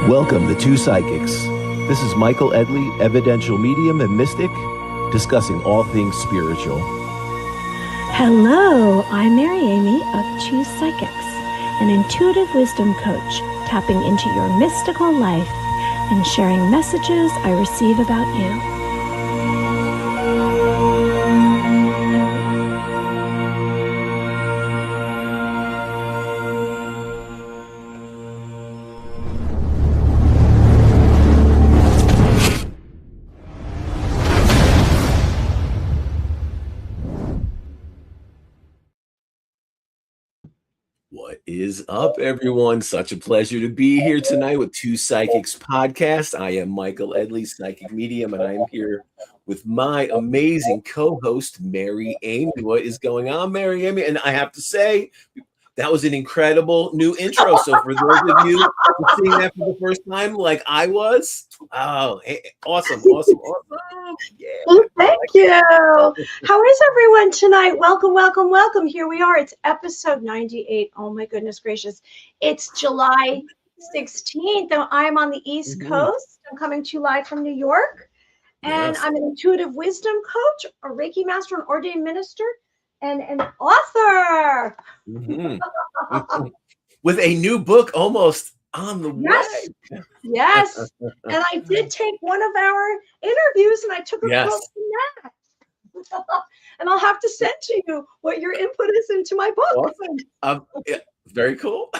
Welcome to Two Psychics. This is Michael Edley, evidential medium and mystic, discussing all things spiritual. Hello, I'm Mary Amy of Two Psychics, an intuitive wisdom coach, tapping into your mystical life and sharing messages I receive about you. What is up, everyone? Such a pleasure to be here tonight with Two Psychics podcast. I am Michael Edley, psychic medium, and I am here with my amazing co-host, Mary Amy. What is going on, Mary Amy? And I have to say, that was an incredible new intro. So for those of you who are seeing that for the first time, like I was, oh, awesome. Yeah. Well, thank you. How is everyone tonight? Welcome. Here we are. It's episode 98. Oh my goodness gracious. It's July 16th. And I'm on the East Coast. I'm coming to you live from New York. And I'm an intuitive wisdom coach, a Reiki master, an ordained minister, and an author. With a new book almost on the way. Yes. And I did take one of our interviews and I took a quote from that. And I'll have to send to you what your input is into my book. Awesome. Yeah, very cool.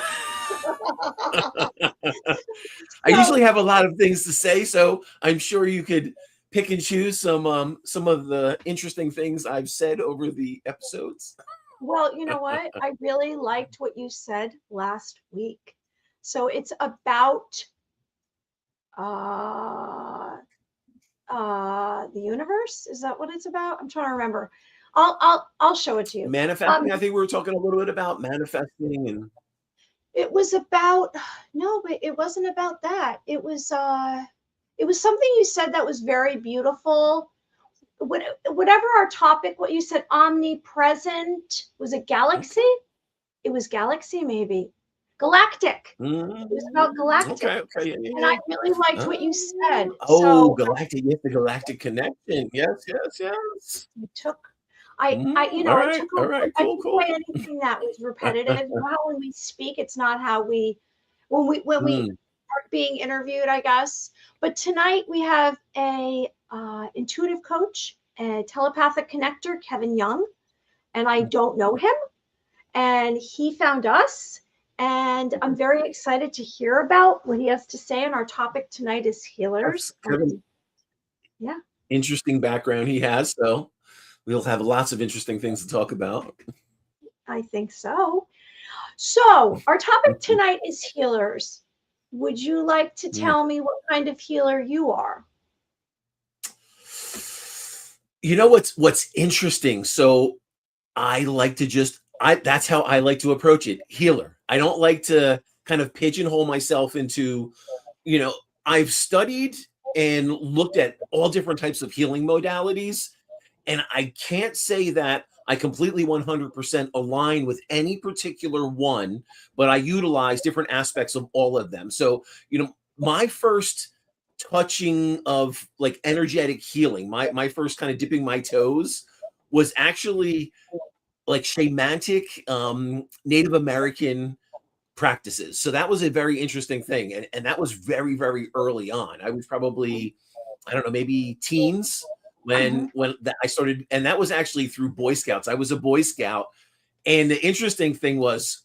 I usually have a lot of things to say, so I'm sure you could pick and choose some of the interesting things I've said over the episodes. Well, you know what? I really liked what you said last week. So it's about the universe. Is that what it's about? I'm trying to remember. I'll show it to you. Manifesting. I think we were talking a little bit about manifesting, and it was about but it wasn't about that. It was something you said that was very beautiful. Whatever our topic, what you said, omnipresent, was it galaxy? It was galaxy, maybe. Galactic. It was about galactic. Okay. Yeah. And I really liked what you said. Galactic. Yes, the galactic connection. Yes. You took, I didn't say anything that was repetitive. You know how when we speak, it's not how we, when we are being interviewed, I guess. But tonight we have a intuitive coach, a telepathic connector, Kevin Young, and I don't know him, and he found us, and I'm very excited to hear about what he has to say. And our topic tonight is healers. Kevin, interesting background he has, so we'll have lots of interesting things to talk about. I think so. So our topic tonight is healers. Would you like to tell me what kind of healer you are? You know what's interesting? So I like to that's how I like to approach it. Healer. I don't like to kind of pigeonhole myself into, I've studied and looked at all different types of healing modalities, and I can't say that I completely 100% align with any particular one, but I utilize different aspects of all of them. So, my first touching of like energetic healing, my first kind of dipping my toes was actually like shamanic Native American practices. So that was a very interesting thing. And that was very, very early on. I was probably, I don't know, maybe teens when I started. And that was actually through Boy Scouts. I was a Boy Scout. And the interesting thing was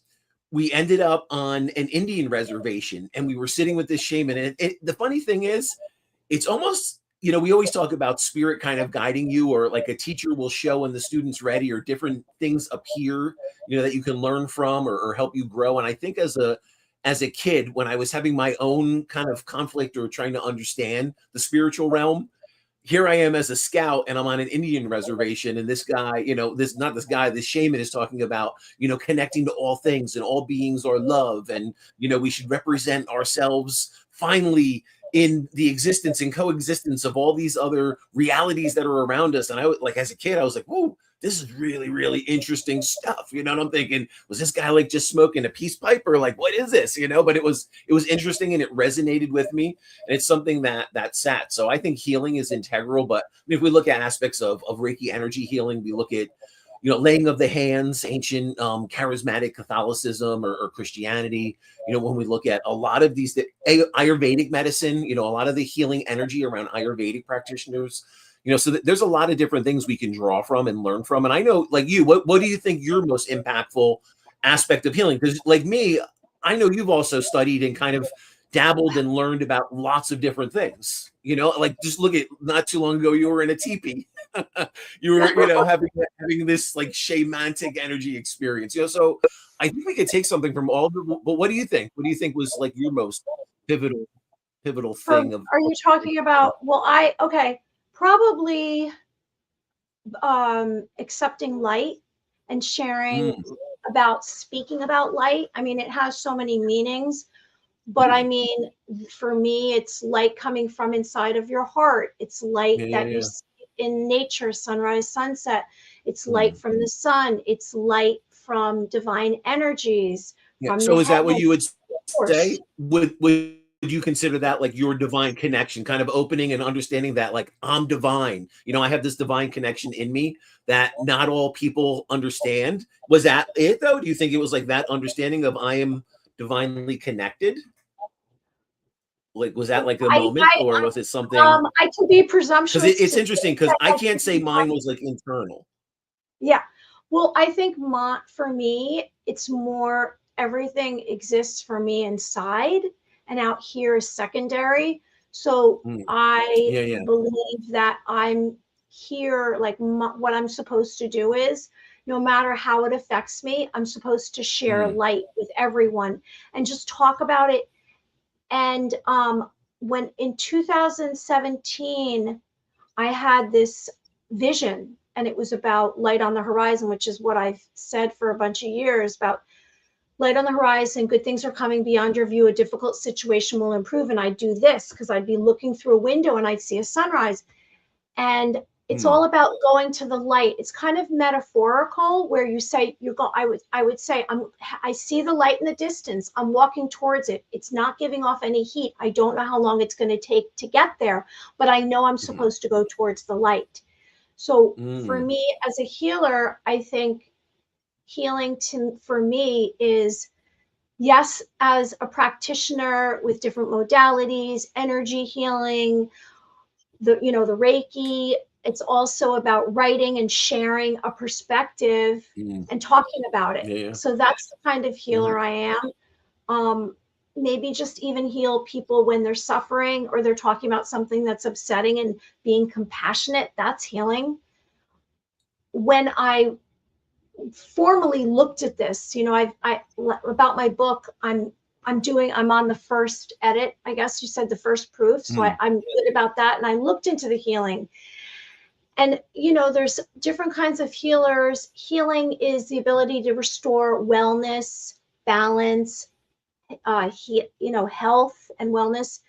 we ended up on an Indian reservation and we were sitting with this shaman. And the funny thing is, it's almost, we always talk about spirit kind of guiding you, or like a teacher will show when the student's ready, or different things appear, that you can learn from or help you grow. And I think as a kid, when I was having my own kind of conflict or trying to understand the spiritual realm, here I am as a scout and I'm on an Indian reservation. And this guy, this shaman is talking about, connecting to all things and all beings are love. And, we should represent ourselves finally in the existence and coexistence of all these other realities that are around us. And I was like, as a kid, I was like, whoa, this is really, really interesting stuff. You know, and I'm thinking, was this guy like just smoking a peace pipe, or like, what is this? You know, but it was interesting, and it resonated with me. And it's something that sat. So I think healing is integral. But if we look at aspects of Reiki energy healing, we look at, you know, laying of the hands, ancient charismatic Catholicism or Christianity. You know, when we look at a lot of these Ayurvedic medicine, you know, a lot of the healing energy around Ayurvedic practitioners, you know, so there's a lot of different things we can draw from and learn from. And I know, like you, what do you think your most impactful aspect of healing? Because like me, I know you've also studied and kind of dabbled and learned about lots of different things. You know, like just look at, not too long ago, you were in a teepee. You were, you know, having this like shamanic energy experience. You know, so I think we could take something from all of it. But what do you think? What do you think was like your most pivotal thing of? Are you talking about? Well, probably accepting light and sharing about, speaking about light. I mean, it has so many meanings, but I mean, for me, it's light coming from inside of your heart. It's light that you see in nature, sunrise, sunset. It's light from the sun. It's light from divine energies. Yeah. So is that what you would say? Would you consider that like your divine connection, kind of opening and understanding that like I'm divine? You know, I have this divine connection in me that not all people understand. Was that it though? Do you think it was like that understanding of I am divinely connected? Like, was that like a moment, or was it something? I can be presumptuous. Because it's interesting, because I can't say mine was like internal. Yeah. Well, I think for me, it's more everything exists for me inside, and out here is secondary. So I believe that I'm here, like what I'm supposed to do is, no matter how it affects me, I'm supposed to share light with everyone and just talk about it. And when in 2017, I had this vision, and it was about light on the horizon, which is what I've said for a bunch of years, about light on the horizon, good things are coming beyond your view, a difficult situation will improve. And I'd do this because I'd be looking through a window and I'd see a sunrise. And it's all about going to the light. It's kind of metaphorical, where you say I would say I see the light in the distance. I'm walking towards it. It's not giving off any heat. I don't know how long it's going to take to get there, but I know I'm supposed to go towards the light. So for me as a healer, I think healing for me is, yes, as a practitioner with different modalities, energy healing, the Reiki. It's also about writing and sharing a perspective and talking about it. So that's the kind of healer I am. Maybe just even heal people when they're suffering or they're talking about something that's upsetting, and being compassionate. That's healing. When I formally looked at this, you know, I about my book, I'm on the first edit, I guess you said, the first proof. So I'm good about that. And I looked into the healing. And, you know, there's different kinds of healers. Healing is the ability to restore wellness, balance, health and wellness.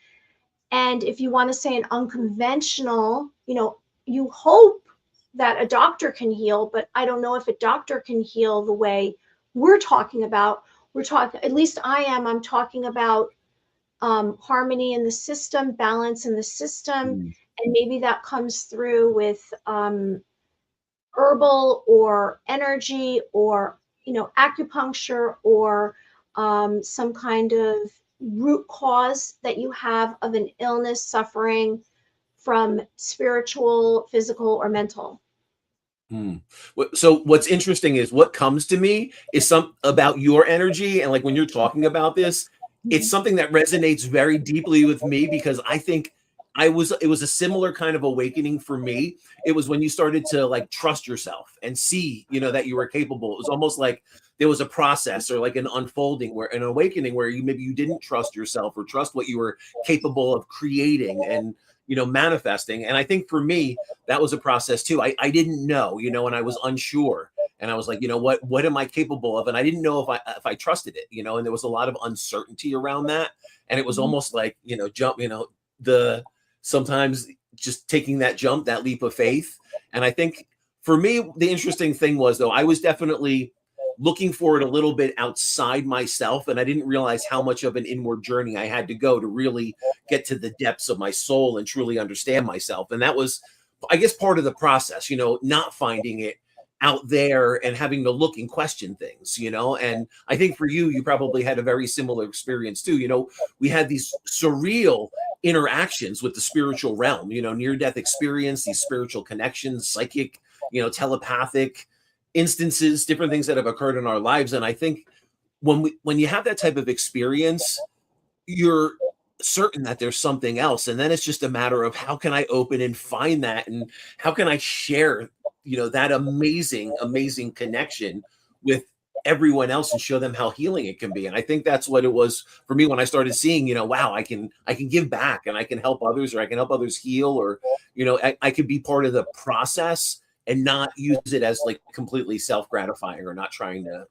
And if you want to say an unconventional, you know, you hope that a doctor can heal, but I don't know if a doctor can heal the way we're talking about. At least I'm talking about harmony in the system, balance in the system. And maybe that comes through with herbal or energy, or, you know, acupuncture, or some kind of root cause that you have of an illness, suffering from spiritual, physical, or mental. So what's interesting is what comes to me is some about your energy. And like when you're talking about this, it's something that resonates very deeply with me, because I think it was a similar kind of awakening for me. It was when you started to like trust yourself and see, you know, that you were capable. It was almost like there was a process, or like an unfolding, where an awakening, where maybe you didn't trust yourself or trust what you were capable of creating and, you know, manifesting. And I think for me, that was a process too. I didn't know, you know, and I was unsure. And I was like, you know, what am I capable of? And I didn't know if I trusted it, you know, and there was a lot of uncertainty around that. And it was almost like, you know, sometimes just taking that jump, that leap of faith. And I think For me, the interesting thing was, though, I was definitely looking for it a little bit outside myself, and I didn't realize how much of an inward journey I had to go to really get to the depths of my soul and truly understand myself. And that was, I guess, part of the process, not finding it out there and having to look and question things, and I think for you, you probably had a very similar experience too. We had these surreal interactions with the spiritual realm, near-death experience, these spiritual connections, psychic, telepathic instances, different things that have occurred in our lives. And I think when you have that type of experience, you're certain that there's something else. And then it's just a matter of how can I open and find that, and how can I share, that amazing, amazing connection with everyone else and show them how healing it can be. And I think that's what it was for me when I started seeing, wow, I can give back, and I can help others, or I can help others heal, or, I could be part of the process and not use it as like completely self-gratifying, or not trying to,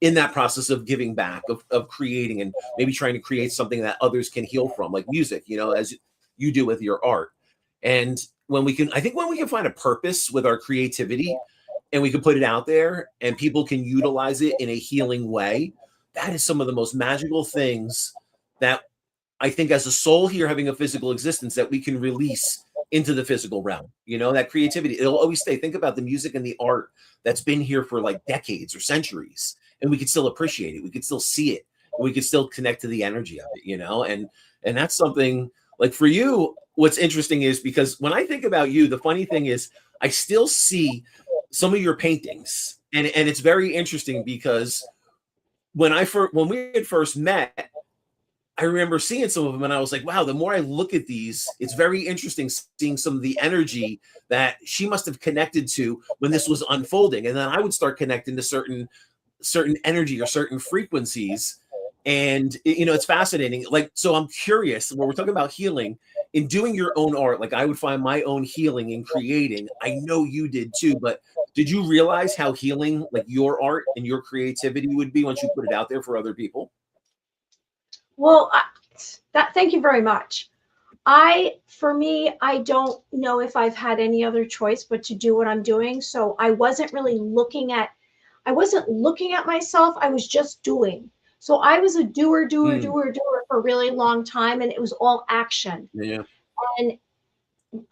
in that process of giving back, of creating, and maybe trying to create something that others can heal from, like music, as you do with your art. And when we can find a purpose with our creativity, and we can put it out there and people can utilize it in a healing way, that is some of the most magical things that I think, as a soul here having a physical existence, that we can release into the physical realm. That creativity, it'll always stay. Think about the music and the art that's been here for like decades or centuries, and we could still appreciate it. We could still see it. We could still connect to the energy of it, and that's something like for you. What's interesting is, because when I think about you, the funny thing is I still see some of your paintings, and it's very interesting because when we had first met, I remember seeing some of them and I was like, wow, the more I look at these, it's very interesting seeing some of the energy that she must have connected to when this was unfolding. And then I would start connecting to certain energy or certain frequencies. And it's fascinating. Like, so I'm curious, when we're talking about healing, in doing your own art, like I would find my own healing in creating. I know you did too, but did you realize how healing, like your art and your creativity, would be once you put it out there for other people? Well, thank you very much. For me, I don't know if I've had any other choice but to do what I'm doing. So I wasn't really looking at myself. I was just doing. So I was a doer for a really long time, and it was all action. Yeah. And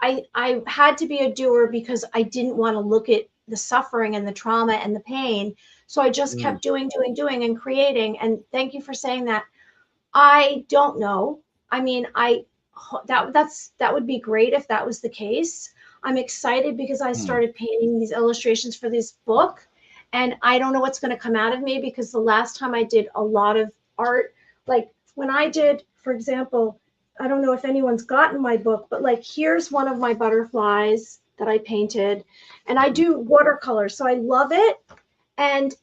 I had to be a doer because I didn't want to look at the suffering and the trauma and the pain. So I just kept doing and creating. And thank you for saying that. I don't know. I mean, that would be great if that was the case. I'm excited because I started painting these illustrations for this book, and I don't know what's going to come out of me, because the last time I did a lot of art, like when I did, for example, I don't know if anyone's gotten my book, but like here's one of my butterflies that I painted, and I do watercolor, so I love it. And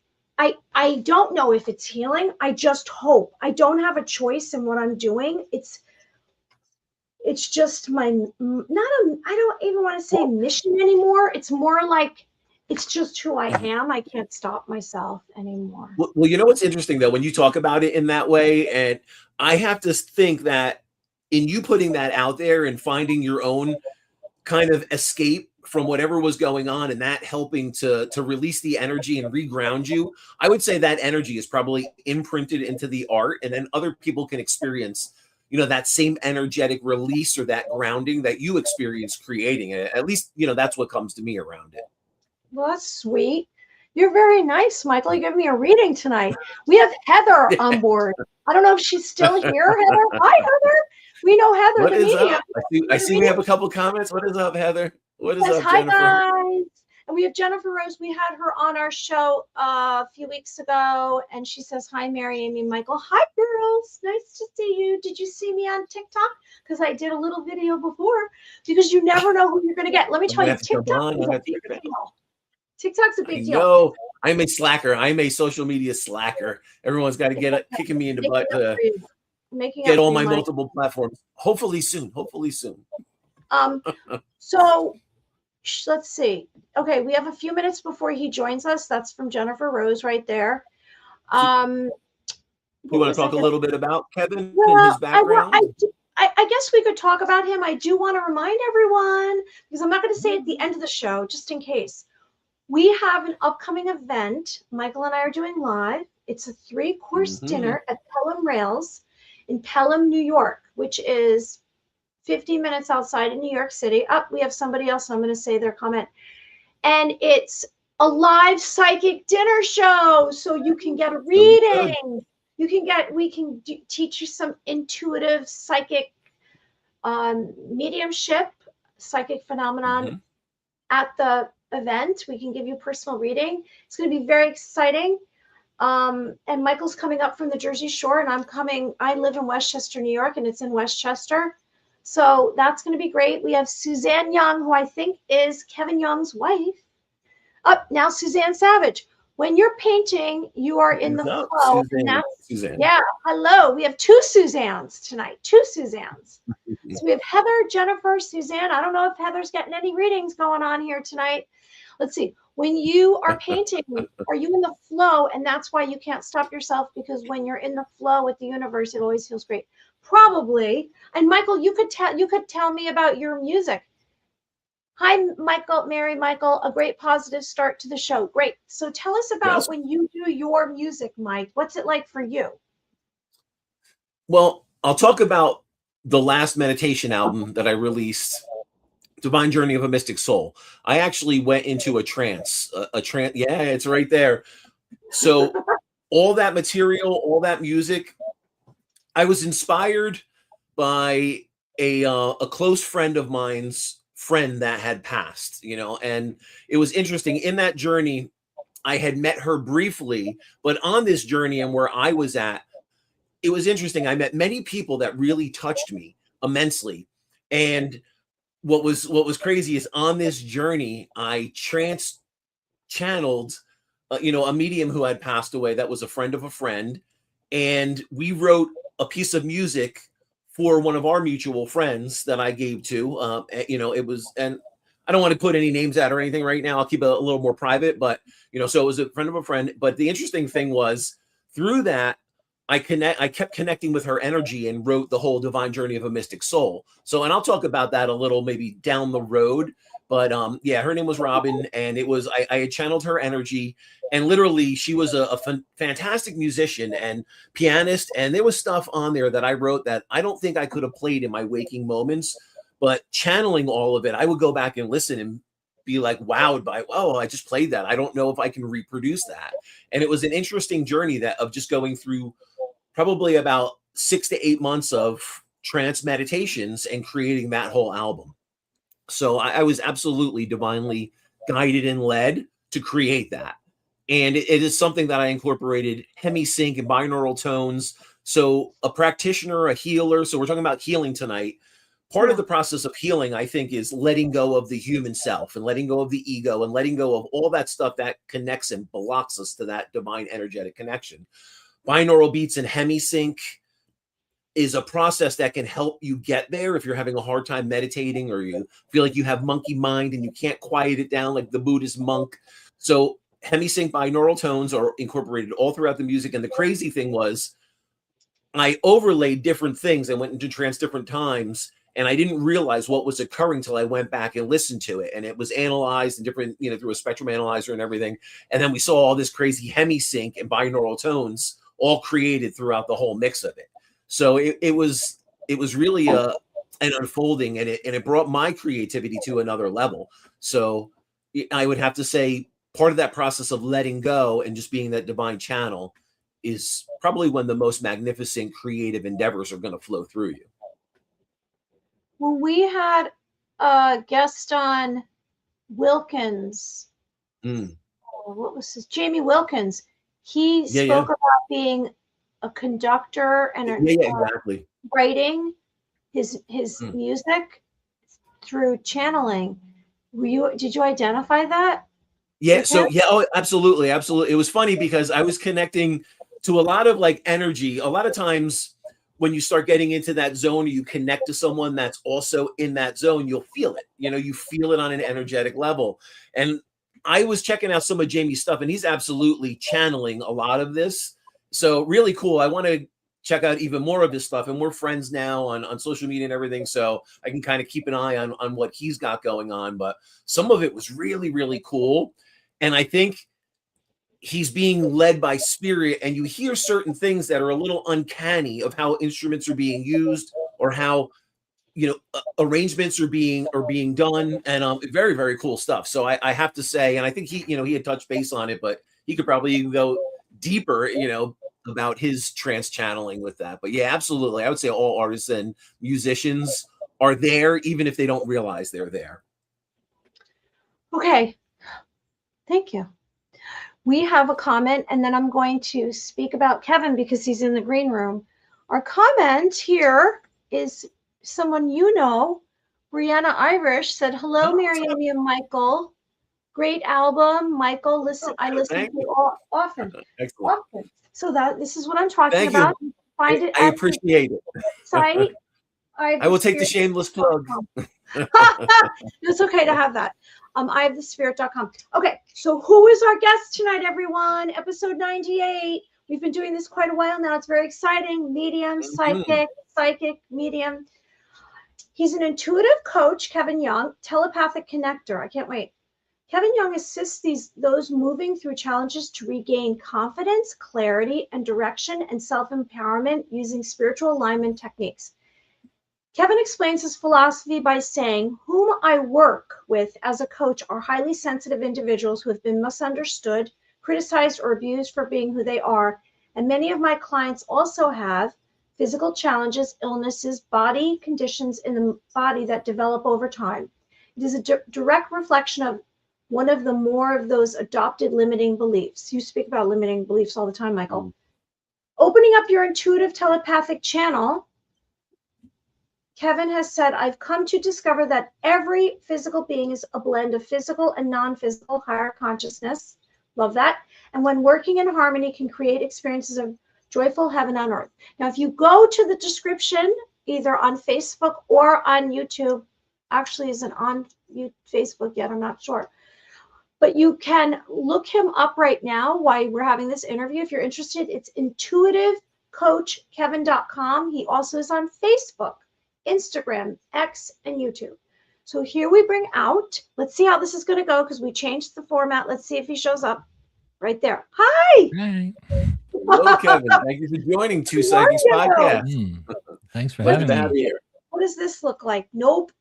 I don't know if it's healing. I just hope. I don't have a choice in what I'm doing. It's just I don't even want to say mission anymore. It's more like it's just who I am. I can't stop myself anymore. Well, what's interesting though, when you talk about it in that way, and I have to think that in you putting that out there and finding your own kind of escape from whatever was going on, and that helping to release the energy and reground you, I would say that energy is probably imprinted into the art, and then other people can experience, that same energetic release or that grounding that you experience creating it. At least, that's what comes to me around it. Well, that's sweet. You're very nice, Michael. You gave me a reading tonight. We have Heather on board. I don't know if she's still here. Heather, hi, Heather. We know Heather, what the is medium. Up? I see we have a couple comments. What is up, Heather? What is up, hi, Jennifer? guys. And we have Jennifer Rose. We had her on our show a few weeks ago, and she says, hi, Mary, Amy, Michael. Hi, girls. Nice to see you. Did you see me on TikTok? Because I did a little video before, because you never know who you're going to get. Let me tell you, TikTok is a big deal. TikTok's a big deal. No, I'm a slacker. I'm a social media slacker. Everyone's got to get kicking me in the butt to get all my multiple platforms. Hopefully soon. So let's see. Okay, we have a few minutes before he joins us. That's from Jennifer Rose right there. You want to talk a little bit about Kevin and his background? I guess we could talk about him. I do want to remind everyone, because I'm not going to say at the end of the show, just in case. We have an upcoming event. Michael and I are doing live. It's a 3-course dinner at Pelham Rails in Pelham, New York, which is 50 minutes outside of New York City. We have somebody else, and I'm going to say their comment. And it's a live psychic dinner show. So you can get a reading. We can teach you some intuitive psychic mediumship, psychic phenomenon at the event. We can give you personal reading. It's going to be very exciting. And Michael's coming up from the Jersey Shore, and I live in Westchester, New York, and it's in Westchester. So that's going to be great. We have Suzanne Young, who I think is Kevin Young's wife. Now Suzanne Savage. When you're painting, you are in the flow. Suzanne. Yeah, hello. We have 2 Suzannes tonight. 2 Suzannes. So we have Heather, Jennifer, Suzanne. I don't know if Heather's getting any readings going on here tonight. Let's see. When you are painting, are you in the flow? And that's why you can't stop yourself, because when you're in the flow with the universe, it always feels great. Probably. And Michael, you could tell me about your music. Hi, Michael, Mary, Michael, a great positive start to the show. Great. So tell us about when you do your music, Mike. What's it like for you? Well, I'll talk about the last meditation album that I released, Divine Journey of a Mystic Soul. I actually went into a trance. Yeah, it's right there. So all that material, all that music, I was inspired by a close friend of mine's friend that had passed, and it was interesting. In that journey, I had met her briefly, but on this journey and where I was at, it was interesting. I met many people that really touched me immensely. And what was crazy is on this journey, I channeled, a medium who had passed away that was a friend of a friend. And we wrote a piece of music for one of our mutual friends that I gave to, it was, and I don't want to put any names out or anything right now. I'll keep it a little more private, but, so it was a friend of a friend. But the interesting thing was, through that, I kept connecting with her energy and wrote the whole Divine Journey of a Mystic Soul. So, and I'll talk about that a little, maybe down the road. But yeah, her name was Robin, and it was, I had channeled her energy, and literally she was a fantastic musician and pianist. And there was stuff on there that I wrote that I don't think I could have played in my waking moments, but channeling all of it, I would go back and listen and be like wowed by, oh, I just played that. I don't know if I can reproduce that. And it was an interesting journey of just going through probably about 6 to 8 months of trance meditations and creating that whole album. So I was absolutely divinely guided and led to create that. And it is something that I incorporated hemisync and binaural tones. So a practitioner, a healer. So we're talking about healing tonight. Part of the process of healing, I think, is letting go of the human self and letting go of the ego and letting go of all that stuff that connects and blocks us to that divine energetic connection. Binaural beats and hemisync is a process that can help you get there if you're having a hard time meditating, or you feel like you have monkey mind and you can't quiet it down like the Buddhist monk. So hemisync binaural tones are incorporated all throughout the music. And the crazy thing was, I overlaid different things and went into trance different times, and I didn't realize what was occurring till I went back and listened to it. And it was analyzed in different, through a spectrum analyzer and everything. And then we saw all this crazy hemisync and binaural tones all created throughout the whole mix of it. So it was really an unfolding, and it brought my creativity to another level. So I would have to say part of that process of letting go and just being that divine channel is probably when the most magnificent creative endeavors are going to flow through you. Well, we had a guest on, Wilkins. What was his? Jamie Wilkins. He spoke about being a conductor and exactly. writing his music through channeling. Did you identify that? Yeah. So oh, absolutely. It was funny because I was connecting to a lot of like energy. A lot of times when you start getting into that zone, or you connect to someone that's also in that zone, you'll feel it. You feel it on an energetic level. And I was checking out some of Jamie's stuff, and he's absolutely channeling a lot of this. So really cool. I want to check out even more of his stuff, and we're friends now on social media and everything. So I can kind of keep an eye on what he's got going on. But some of it was really, really cool. And I think he's being led by spirit, and you hear certain things that are a little uncanny of how instruments are being used or how arrangements are being done, and very, very cool stuff. So I have to say, and I think he had touched base on it, but he could probably even go deeper, about his trance channeling with that. But yeah, absolutely, I would say all artists and musicians are there, even if they don't realize they're there. Okay, thank you. We have a comment, and then I'm going to speak about Kevin because he's in the green room. Our comment here is someone Brianna Irish said, "Hello, Miriam and Michael. Great album, Michael. I listen to it often. Excellent. Often. So this is what I'm talking Thank about. you. Find it. I appreciate it. Site. I will take the shameless plug. It's okay to have that. I have thespirit.com. Okay, so who is our guest tonight, everyone? Episode 98. We've been doing this quite a while now. It's very exciting. Medium, psychic, medium. He's an intuitive coach, Kevin Young, telepathic connector. I can't wait. Kevin Young assists those moving through challenges to regain confidence, clarity, and direction and self-empowerment using spiritual alignment techniques. Kevin explains his philosophy by saying, "Whom I work with as a coach are highly sensitive individuals who have been misunderstood, criticized, or abused for being who they are. And many of my clients also have physical challenges, illnesses, body conditions in the body that develop over time. It is a direct reflection of one of the more of those adopted limiting beliefs." You speak about limiting beliefs all the time, Michael. Opening up your intuitive telepathic channel, Kevin has said, "I've come to discover that every physical being is a blend of physical and non-physical higher consciousness." Love that. "And when working in harmony can create experiences of joyful heaven on earth." Now, if you go to the description, either on Facebook or on YouTube, actually isn't on Facebook yet, I'm not sure. But you can look him up right now while we're having this interview. If you're interested, it's intuitivecoachkevin.com. He also is on Facebook, Instagram, X, and YouTube. So here we bring out, let's see how this is going to go because we changed the format. Let's see if he shows up right there. Hi. Right. Hello, Kevin. Thank you for joining Two Psychics Podcast. Thanks for having me. Here. What does this look like? Nope.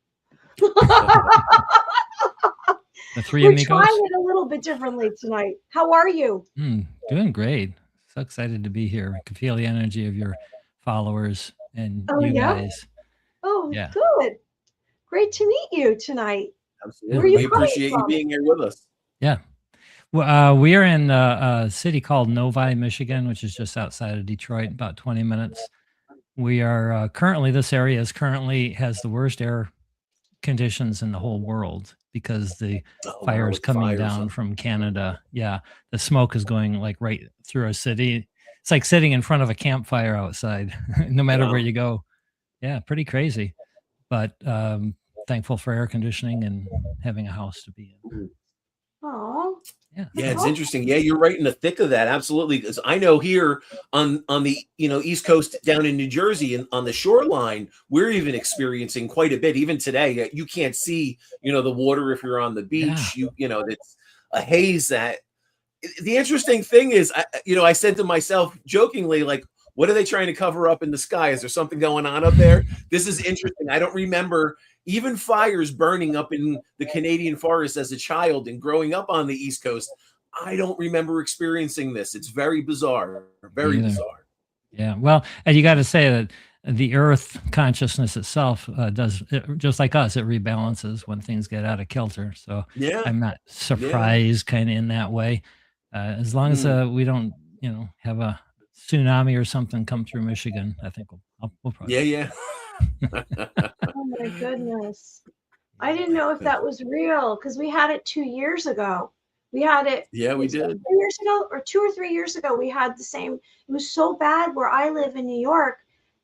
The three We're amigos. trying it a little bit differently tonight. How are you? Doing great. So excited to be here. I can feel the energy of your followers and you guys. Oh, yeah. Good. Great to meet you tonight. Absolutely. We appreciate you being here with us. Yeah. Well, we are in a city called Novi, Michigan, which is just outside of Detroit, about 20 minutes. We are this area has the worst air conditions in the whole world because the fire is coming down from Canada. Yeah. The smoke is going like right through our city. It's like sitting in front of a campfire outside, no matter where you go. Yeah. Pretty crazy, but thankful for air conditioning and having a house to be in. Oh, yeah, it's interesting. Yeah, you're right in the thick of that. Absolutely. Because I know here on the East Coast down in New Jersey and on the shoreline, we're even experiencing quite a bit. Even today, you can't see the water if you're on the beach. Yeah. It's a haze. That the interesting thing is, I said to myself jokingly, like, what are they trying to cover up in the sky? Is there something going on up there? This is interesting. I don't remember even fires burning up in the Canadian forest as a child and growing up on the East Coast. I don't remember experiencing this. It's very bizarre. Very bizarre. Yeah. Well, and you got to say that the earth consciousness itself does, just like us, it rebalances when things get out of kilter. So yeah. I'm not surprised kind of in that way. As long as we don't, have a tsunami or something come through Michigan, I think we'll probably. Yeah. Oh my goodness. I didn't know if that was real because we had it 2 years ago. We had it. Yeah, we did. 2 years ago or 2 or 3 years ago, we had the same. It was so bad where I live in New York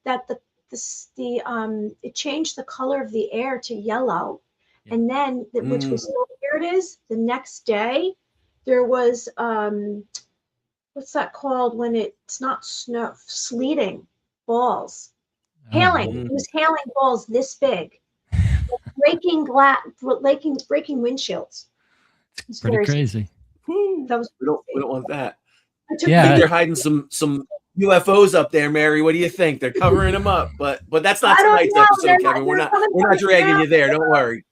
that it changed the color of the air to yellow. Yeah. And then, which was so weird, is the next day there was, what's that called when it's not snow, sleeting balls. Hailing. It was hailing balls this big, breaking windshields. It's pretty crazy. Whew. That was We don't want that. I took I think Yeah. they're hiding some UFOs up there, Mary. What do you think? They're covering them up, but that's not I don't tonight's know. episode, Kevin. We're not dragging you there. Don't worry.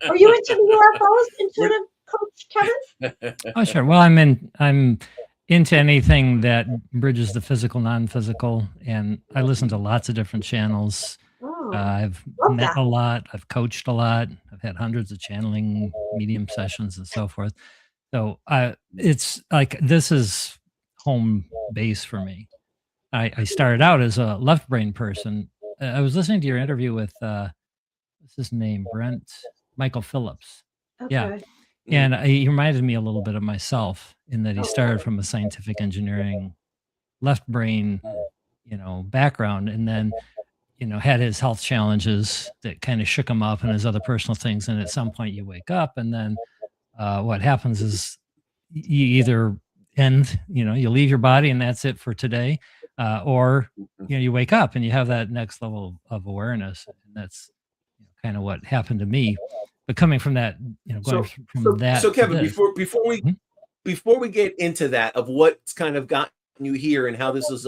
Are you into the UFOs, intuitive coach Kevin? Oh, sure. Well, I'm into anything that bridges the physical, non-physical, and I listen to lots of different channels. Oh, I've love met that. a lot. I've coached a lot. I've had hundreds of channeling medium sessions and so forth. So it's like this is home base for me. I started out as a left brain person. I was listening to your interview with what's his name, Michael Phillips. Yeah, Okay. and he reminded me a little bit of myself in that he Oh, started from a scientific engineering left brain, background, and then had his health challenges that kind of shook him up and his other personal things. And at some point, you wake up, and then what happens is you either end, you leave your body, and that's it for today, or you wake up and you have that next level of awareness, and that's kind of what happened to me. But coming from that, going from that. So Kevin, to this, before we get into that of what's kind of gotten you here and how this is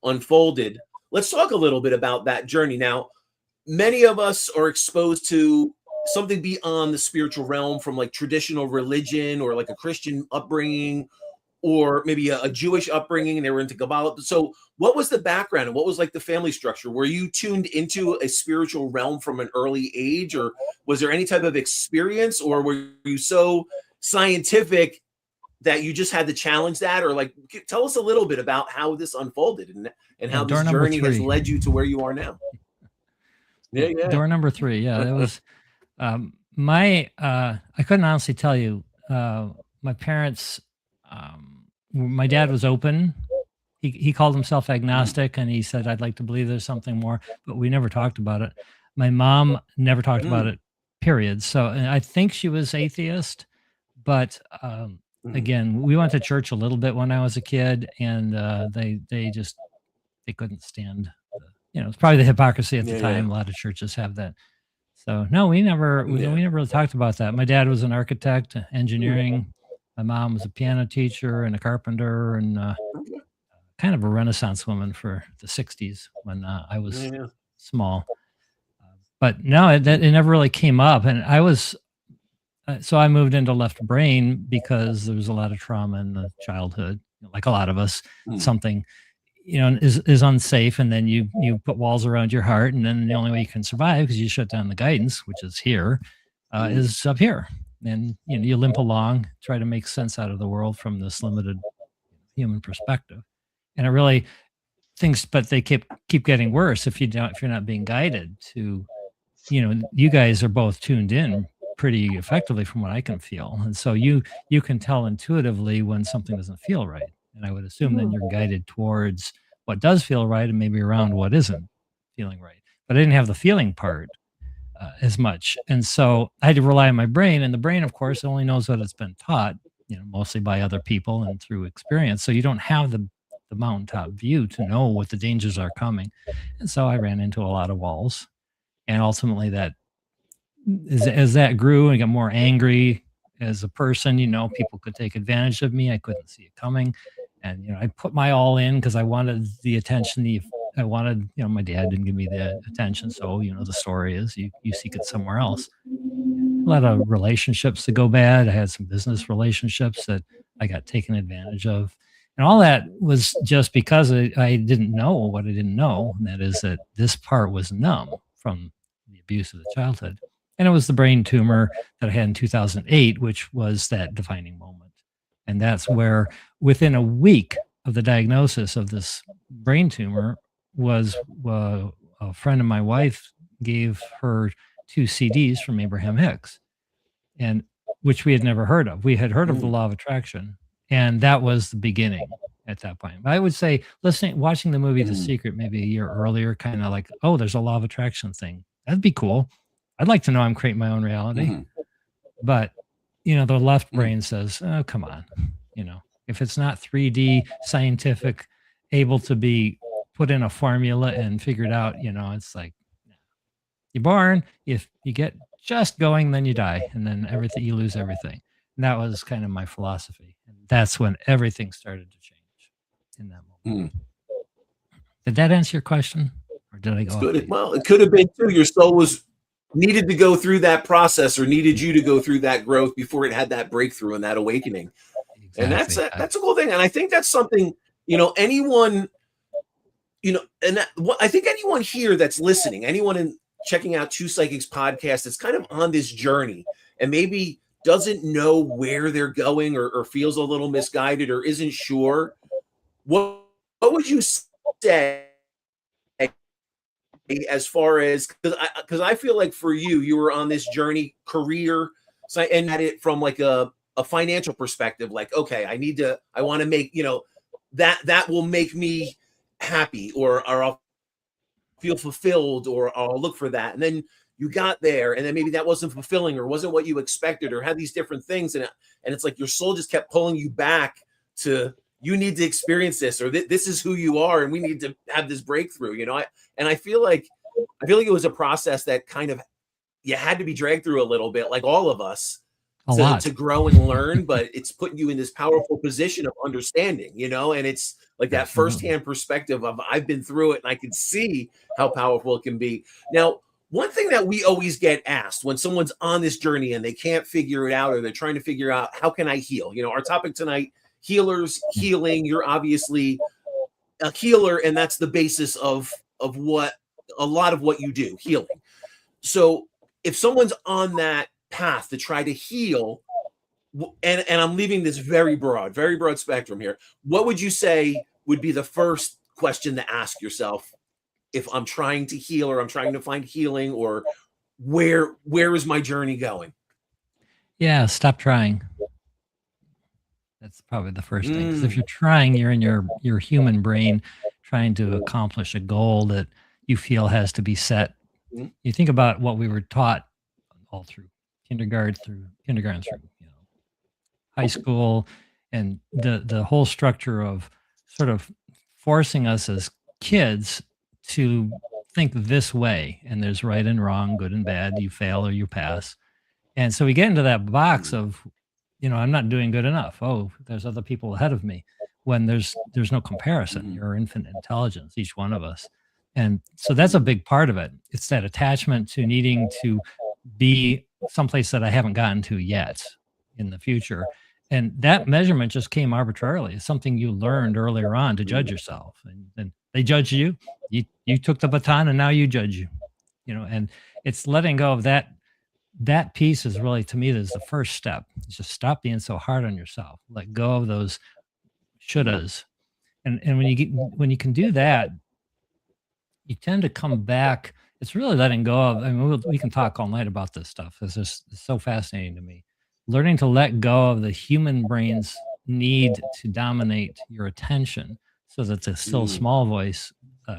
unfolded, let's talk a little bit about that journey. Now, many of us are exposed to something beyond the spiritual realm from like traditional religion or like a Christian upbringing or maybe a Jewish upbringing and they were into Kabbalah. So what was the background and what was like the family structure? Were you tuned into a spiritual realm from an early age, or was there any type of experience, or were you so scientific that you just had to challenge that? Or like, tell us a little bit about how this unfolded and how this journey has led you to where you are now. Yeah. Door number 3. Yeah, that was I couldn't honestly tell you. My parents, my dad was open. He called himself agnostic, and he said, "I'd like to believe there's something more," but we never talked about it. My mom never talked about it, period. So and I think she was atheist, but again, we went to church a little bit when I was a kid, and they couldn't stand. It's probably the hypocrisy at the time. A lot of churches have that. So no, we never really talked about that. My dad was an architect, engineering. My mom was a piano teacher and a carpenter, and kind of a Renaissance woman for the '60s when I was small. But no, it never really came up, and I was. So I moved into left brain because there was a lot of trauma in the childhood, like a lot of us. Something, is unsafe, and then you put walls around your heart, and then the only way you can survive, because you shut down the guidance, which is here, is up here, and you limp along, try to make sense out of the world from this limited human perspective, and it really but they keep getting worse if you're not being guided to, you guys are both tuned in pretty effectively from what I can feel, and so you can tell intuitively when something doesn't feel right. And I would assume then you're guided towards what does feel right and maybe around what isn't feeling right. But I didn't have the feeling part as much. And so I had to rely on my brain. And the brain, of course, only knows what it's been taught, mostly by other people and through experience. So you don't have the mountaintop view to know what the dangers are coming. And so I ran into a lot of walls. And ultimately that, as that grew and got more angry as a person, people could take advantage of me. I couldn't see it coming. And, I put my all in because I wanted the attention. I wanted, my dad didn't give me the attention. So, the story is you seek it somewhere else. A lot of relationships that go bad. I had some business relationships that I got taken advantage of. And all that was just because I didn't know what I didn't know. And that is that this part was numb from the abuse of the childhood. And it was the brain tumor that I had in 2008, which was that defining moment. And that's where within a week of the diagnosis of this brain tumor was a friend of my wife gave her 2 CDs from Abraham Hicks, and which we had never heard of. We had heard of the law of attraction, and that was the beginning at that point. I would say watching the movie The Secret maybe a year earlier, kind of like, oh, there's a law of attraction thing. That'd be cool. I'd like to know I'm creating my own reality. But, the left brain says, oh, come on. If it's not 3D scientific, able to be put in a formula and figured out, it's like you're born. If you get just going, then you die. And then you lose everything. That was kind of my philosophy. And that's when everything started to change in that moment. Did that answer your question? Or did I go off base? Well, it could have been too. Your soul was needed to go through that process, or needed you to go through that growth before it had that breakthrough and that awakening. Exactly. And that's a cool thing. And I think that's something, anyone, and I think anyone here that's listening, anyone checking out Two Psychics podcast that's kind of on this journey and maybe doesn't know where they're going, or feels a little misguided, or isn't sure, what would you say as far as, because I feel like for you were on this journey, career, and at it from like a financial perspective, like, okay, I want to make, that will make me happy, or I'll feel fulfilled, or I'll look for that. And then you got there, and then maybe that wasn't fulfilling, or wasn't what you expected, or had these different things. And it's like your soul just kept pulling you back to, you need to experience this, or this is who you are, and we need to have this breakthrough, I feel like it was a process that kind of, you had to be dragged through a little bit, like all of us, to grow and learn, but it's putting you in this powerful position of understanding, and it's like that firsthand perspective of, I've been through it and I can see how powerful it can be. Now, one thing that we always get asked when someone's on this journey and they can't figure it out, or they're trying to figure out, how can I heal? Our topic tonight, healers, healing. You're obviously a healer, and that's the basis of what a lot of what you do, healing. So if someone's on that path to try to heal, and I'm leaving this very broad spectrum here, what would you say would be the first question to ask yourself, if I'm trying to heal, or I'm trying to find healing, or where is my journey going? Yeah, stop trying. That's probably the first thing. Because if you're trying, you're in your human brain trying to accomplish a goal that you feel has to be set. You think about what we were taught all through kindergarten through high school, and the whole structure of sort of forcing us as kids to think this way, and there's right and wrong, good and bad, you fail or you pass. And so we get into that box of, I'm not doing good enough. Oh, there's other people ahead of me, when there's no comparison. You're infinite intelligence, each one of us. And so that's a big part of it. It's that attachment to needing to be someplace that I haven't gotten to yet in the future. And that measurement just came arbitrarily. It's something you learned earlier on to judge yourself. And they judge you. You took the baton, and now you judge you. And it's letting go of that. That piece is really, to me, is the first step. Just stop being so hard on yourself. Let go of those shouldas. And when you can do that, you tend to come back. It's really letting go of, we can talk all night about this stuff. It's so fascinating to me. Learning to let go of the human brain's need to dominate your attention, so that the still small voice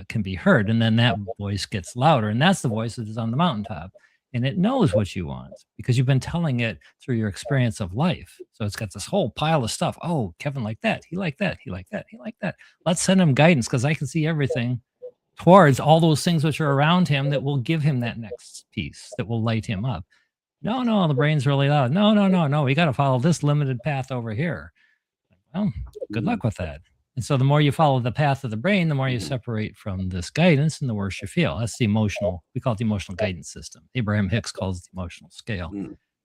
can be heard. And then that voice gets louder. And that's the voice that is on the mountaintop. And it knows what you want, because you've been telling it through your experience of life. So it's got this whole pile of stuff. Oh, Kevin liked that. He liked that. He liked that. He liked that. Let's send him guidance, because I can see everything towards all those things which are around him that will give him that next piece, that will light him up. No, the brain's really loud. No. We got to follow this limited path over here. Well, good luck with that. And so the more you follow the path of the brain, the more you separate from this guidance, and the worse you feel. That's the emotional, we call it the emotional guidance system. Abraham Hicks calls it the emotional scale.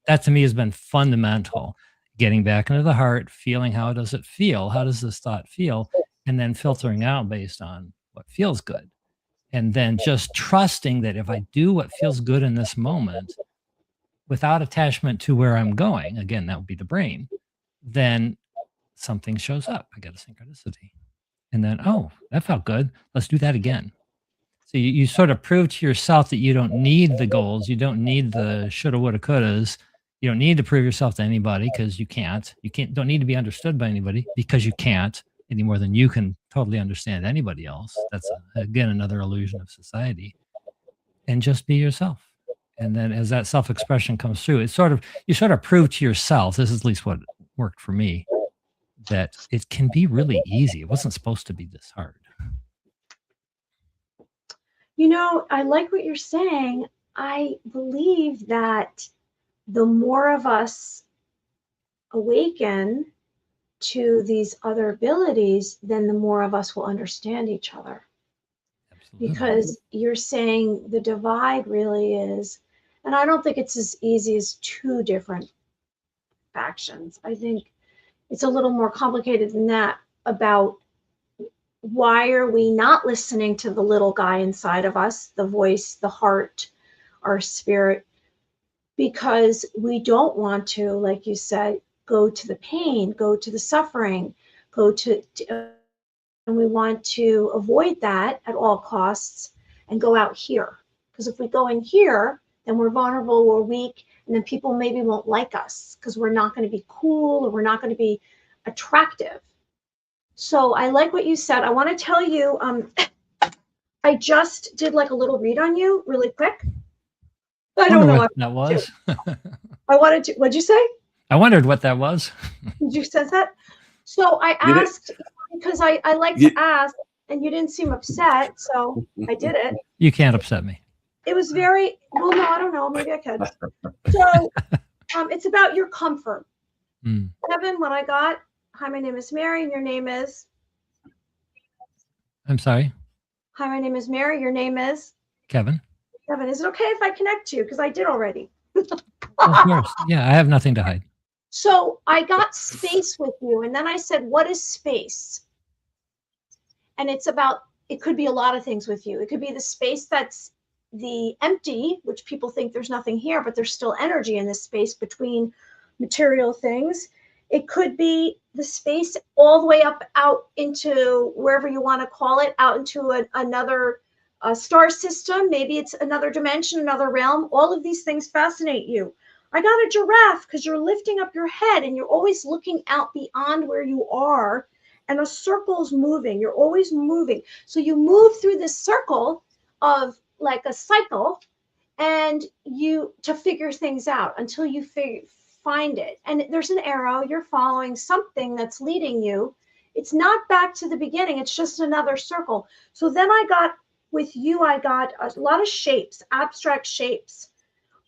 That to me has been fundamental. Getting back into the heart, feeling, how does it feel? How does this thought feel? And then filtering out based on what feels good. And then just trusting that if I do what feels good in this moment, without attachment to where I'm going, again, that would be the brain, then something shows up. I get a synchronicity. And then, oh, that felt good. Let's do that again. So you sort of prove to yourself that you don't need the goals. You don't need the shoulda, woulda, couldas. You don't need to prove yourself to anybody, because you can't. Don't need to be understood by anybody, because you can't, any more than you can totally understand anybody else. That's, again, another illusion of society. And just be yourself. And then as that self-expression comes through, you sort of prove to yourself, this is at least what worked for me, that it can be really easy. It wasn't supposed to be this hard. I like what you're saying. I believe that the more of us awaken to these other abilities, then the more of us will understand each other. Absolutely. Because you're saying the divide really is, and I don't think it's as easy as two different factions. I think it's a little more complicated than that, about why are we not listening to the little guy inside of us, the voice, the heart, our spirit, because we don't want to, like you said, go to the pain, go to the suffering, go to and we want to avoid that at all costs and go out here. Because if we go in here, then we're vulnerable, we're weak, and then people maybe won't like us because we're not going to be cool or we're not going to be attractive. So I like what you said. I want to tell you, I just did like a little read on you really quick. I don't know what that was. I wanted to, what'd you say? I wondered what that was. Did you sense that? So I asked, because I like to ask, and you didn't seem upset, so I did it. You can't upset me. It was very, well, no, I don't know, maybe I could. So it's about your comfort. Kevin, what I got, hi, my name is Mary, and your name is? I'm sorry? Hi, my name is Mary, your name is? Kevin. Kevin, is it okay if I connect you? Because I did already. Of course. Yeah, I have nothing to hide. So I got space with you, and then I said, what is space? And it's about, it could be a lot of things with you. It could be the space that's the empty, which people think there's nothing here, but there's still energy in this space between material things. It could be the space all the way up out into wherever you want to call it, out into another star system. Maybe it's another dimension, another realm. All of these things fascinate you. I got a giraffe because you're lifting up your head and you're always looking out beyond where you are, and a circle's moving. You're always moving. So you move through this circle of like a cycle, and you to figure things out until you find it. And there's an arrow, you're following something that's leading you. It's not back to the beginning, it's just another circle. So then I got, with you, I got a lot of shapes, abstract shapes.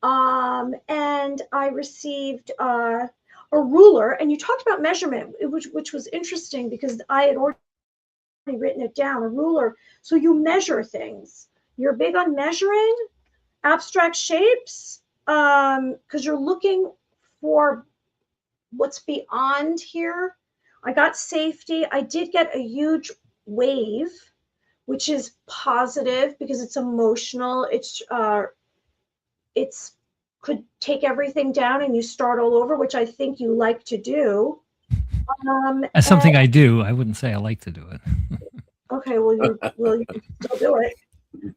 And I received a ruler, and you talked about measurement, which was interesting because I had already written it down, a ruler. So you measure things. You're big on measuring abstract shapes because you're looking for what's beyond here. I got safety. I did get a huge wave, which is positive because it's emotional. It's could take everything down and you start all over, which I think you like to do. That's something I do. I wouldn't say I like to do it. Okay, well, you can still do it.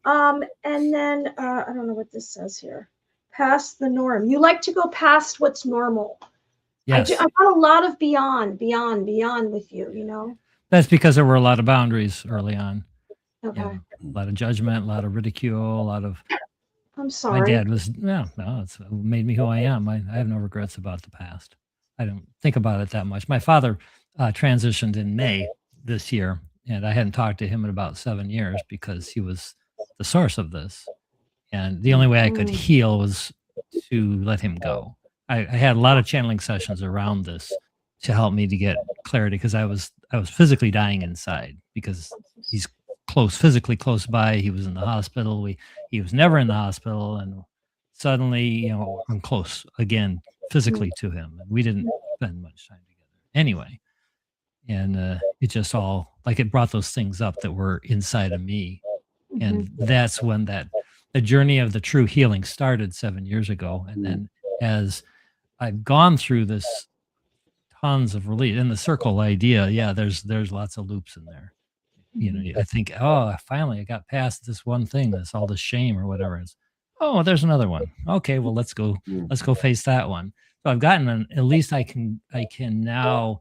And then I don't know what this says here. Past the norm. You like to go past what's normal. Yes. I got a lot of beyond with you, you know? That's because there were a lot of boundaries early on. Okay. You know, a lot of judgment, a lot of ridicule, a lot of... I'm sorry. My dad was, no, it's made me who I am. I have no regrets about the past. I don't think about it that much. My father transitioned in May this year, and I hadn't talked to him in about 7 years because he was the source of this. And the only way I could heal was to let him go. I had a lot of channeling sessions around this to help me to get clarity because I was physically dying inside because he's physically close by. He was in the hospital. He was never in the hospital, and suddenly, you know, I'm close again physically to him, and we didn't spend much time together anyway. And it just all, like, it brought those things up that were inside of me, and that's when the journey of the true healing started 7 years ago. And then as I've gone through this, tons of relief in the circle idea. Yeah, there's lots of loops in there. You know, I think, oh, finally I got past this one thing, this all the shame or whatever. It's, oh, there's another one. Okay, well, let's go face that one. So I've gotten at least I can now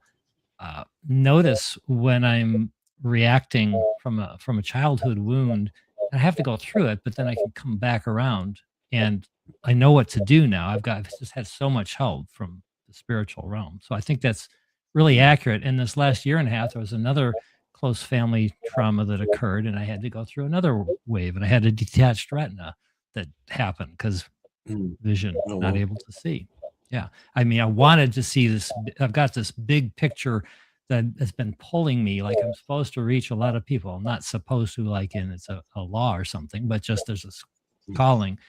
notice when I'm reacting from a childhood wound. I have to go through it, but then I can come back around and I know what to do now. I've just had so much help from the spiritual realm. So I think that's really accurate. In this last year and a half, there was another close family trauma that occurred, and I had to go through another wave, and I had a detached retina that happened because vision, not able to see. Yeah. I mean, I wanted to see this. I've got this big picture that has been pulling me like I'm supposed to reach a lot of people. I'm not supposed to, like in it's a law or something, but just there's this calling.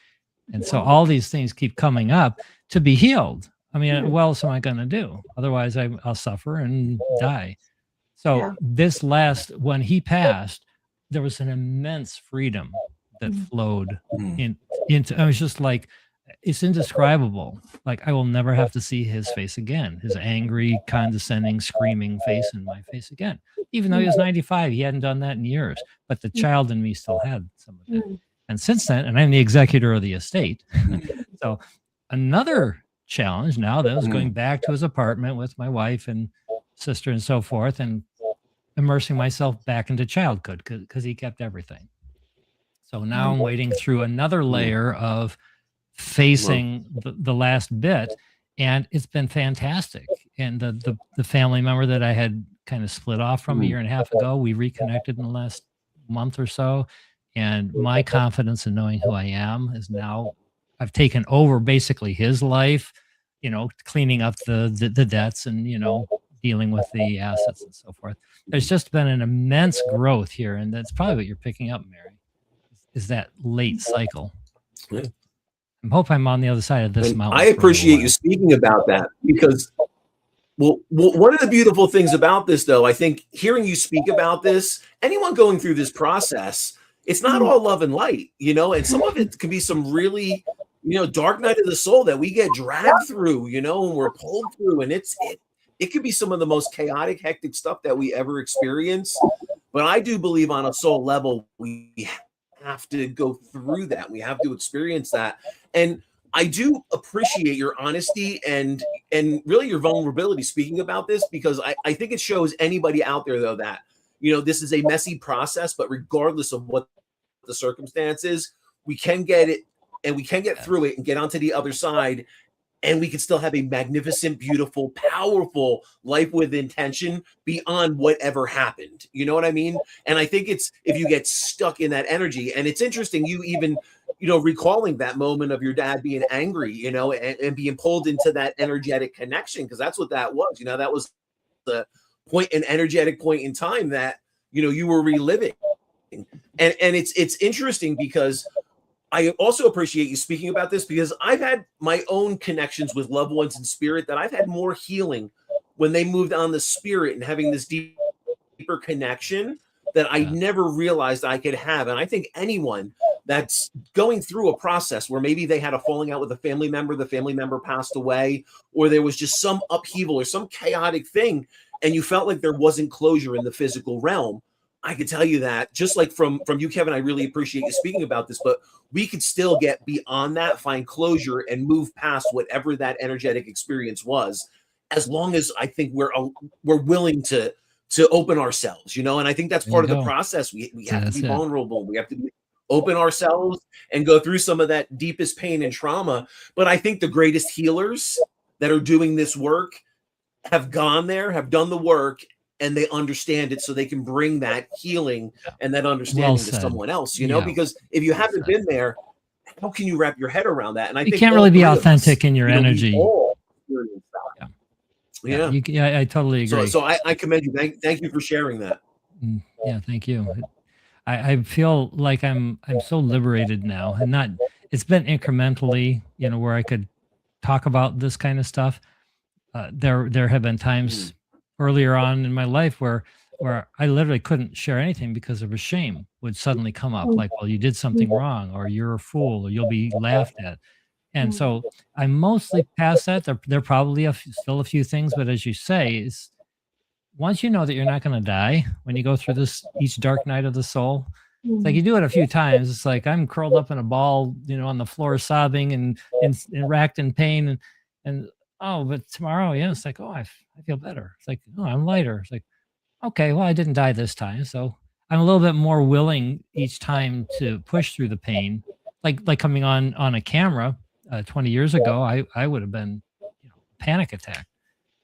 And so all these things keep coming up to be healed. I mean, what else am I going to do? Otherwise, I'll suffer and die. So Yeah. this last, when he passed, there was an immense freedom that flowed into. I was just like, it's indescribable. Like I will never have to see his face again. His angry, condescending, screaming face in my face again. Even though he was 95, he hadn't done that in years. But the child in me still had some of it. And since then, and I'm the executor of the estate. So another challenge now that was going back to his apartment with my wife and sister and so forth, and immersing myself back into childhood because he kept everything. So now I'm wading through another layer of facing the last bit, and it's been fantastic. And the family member that I had kind of split off from a year and a half ago, we reconnected in the last month or so, and my confidence in knowing who I am is now, I've taken over basically his life, cleaning up the debts and dealing with the assets and so forth. There's just been an immense growth here, and that's probably what you're picking up, Mary, is that late cycle. Yeah. I hope I'm on the other side of this mountain. I appreciate you speaking about that because, well, one of the beautiful things about this, though, I think hearing you speak about this, anyone going through this process, it's not all love and light, and some of it can be some really, dark night of the soul that we get dragged through, and we're pulled through, and it could be some of the most chaotic, hectic stuff that we ever experience. But I do believe on a soul level, we have to go through that. We have to experience that. And I do appreciate your honesty and really your vulnerability speaking about this, because I think it shows anybody out there, though, that, this is a messy process, but regardless of what the circumstances, we can get it and we can get through it and get onto the other side. And we can still have a magnificent, beautiful, powerful life with intention beyond whatever happened. You know what I mean? And I think it's, if you get stuck in that energy, and it's interesting, you even, recalling that moment of your dad being angry, and being pulled into that energetic connection, because that's what that was. That was the point, an energetic point in time that, you were reliving. And it's interesting because I also appreciate you speaking about this, because I've had my own connections with loved ones in spirit that I've had more healing when they moved on the spirit and having this deeper connection that I never realized I could have. And I think anyone that's going through a process where maybe they had a falling out with a family member, the family member passed away, or there was just some upheaval or some chaotic thing, and you felt like there wasn't closure in the physical realm, I could tell you that, just like from you, Kevin, I really appreciate you speaking about this, but we could still get beyond that, find closure, and move past whatever that energetic experience was, as long as I think we're willing to open ourselves, and I think that's part of the process. We have to be vulnerable. We have to open ourselves and go through some of that deepest pain and trauma. But I think the greatest healers that are doing this work have gone there, have done the work, and they understand it, so they can bring that healing and that understanding to someone else, because if you haven't been there, how can you wrap your head around that? And I think you can't really be authentic in your energy. I totally agree. So I commend you. Thank you for sharing that. Yeah, thank you. I feel like I'm so liberated now, and it's been incrementally, where I could talk about this kind of stuff. There have been times earlier on in my life where I literally couldn't share anything because of a shame would suddenly come up, like, well, you did something wrong, or you're a fool, or you'll be laughed at. And so I'm mostly past that. There are probably still a few things, but as you say, is once you know that you're not going to die when you go through this each dark night of the soul, it's like you do it a few times. It's like I'm curled up in a ball, on the floor, sobbing and racked in pain, and oh, but tomorrow, it's like, oh, I feel better. It's like, oh, I'm lighter. It's like, okay, well, I didn't die this time, so I'm a little bit more willing each time to push through the pain. Like coming on a camera 20 years ago, I would have been, panic attack,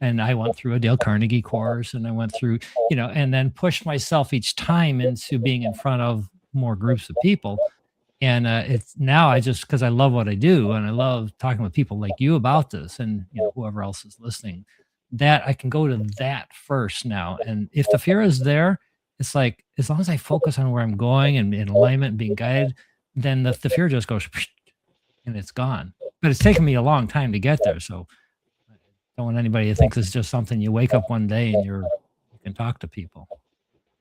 and I went through a Dale Carnegie course, and I went through, and then pushed myself each time into being in front of more groups of people. And it's now I just, because I love what I do and I love talking with people like you about this, and whoever else is listening, that I can go to that first now. And if the fear is there, it's like as long as I focus on where I'm going and in alignment and being guided, then the fear just goes and it's gone. But it's taken me a long time to get there. So I don't want anybody to think it's just something you wake up one day and you can talk to people.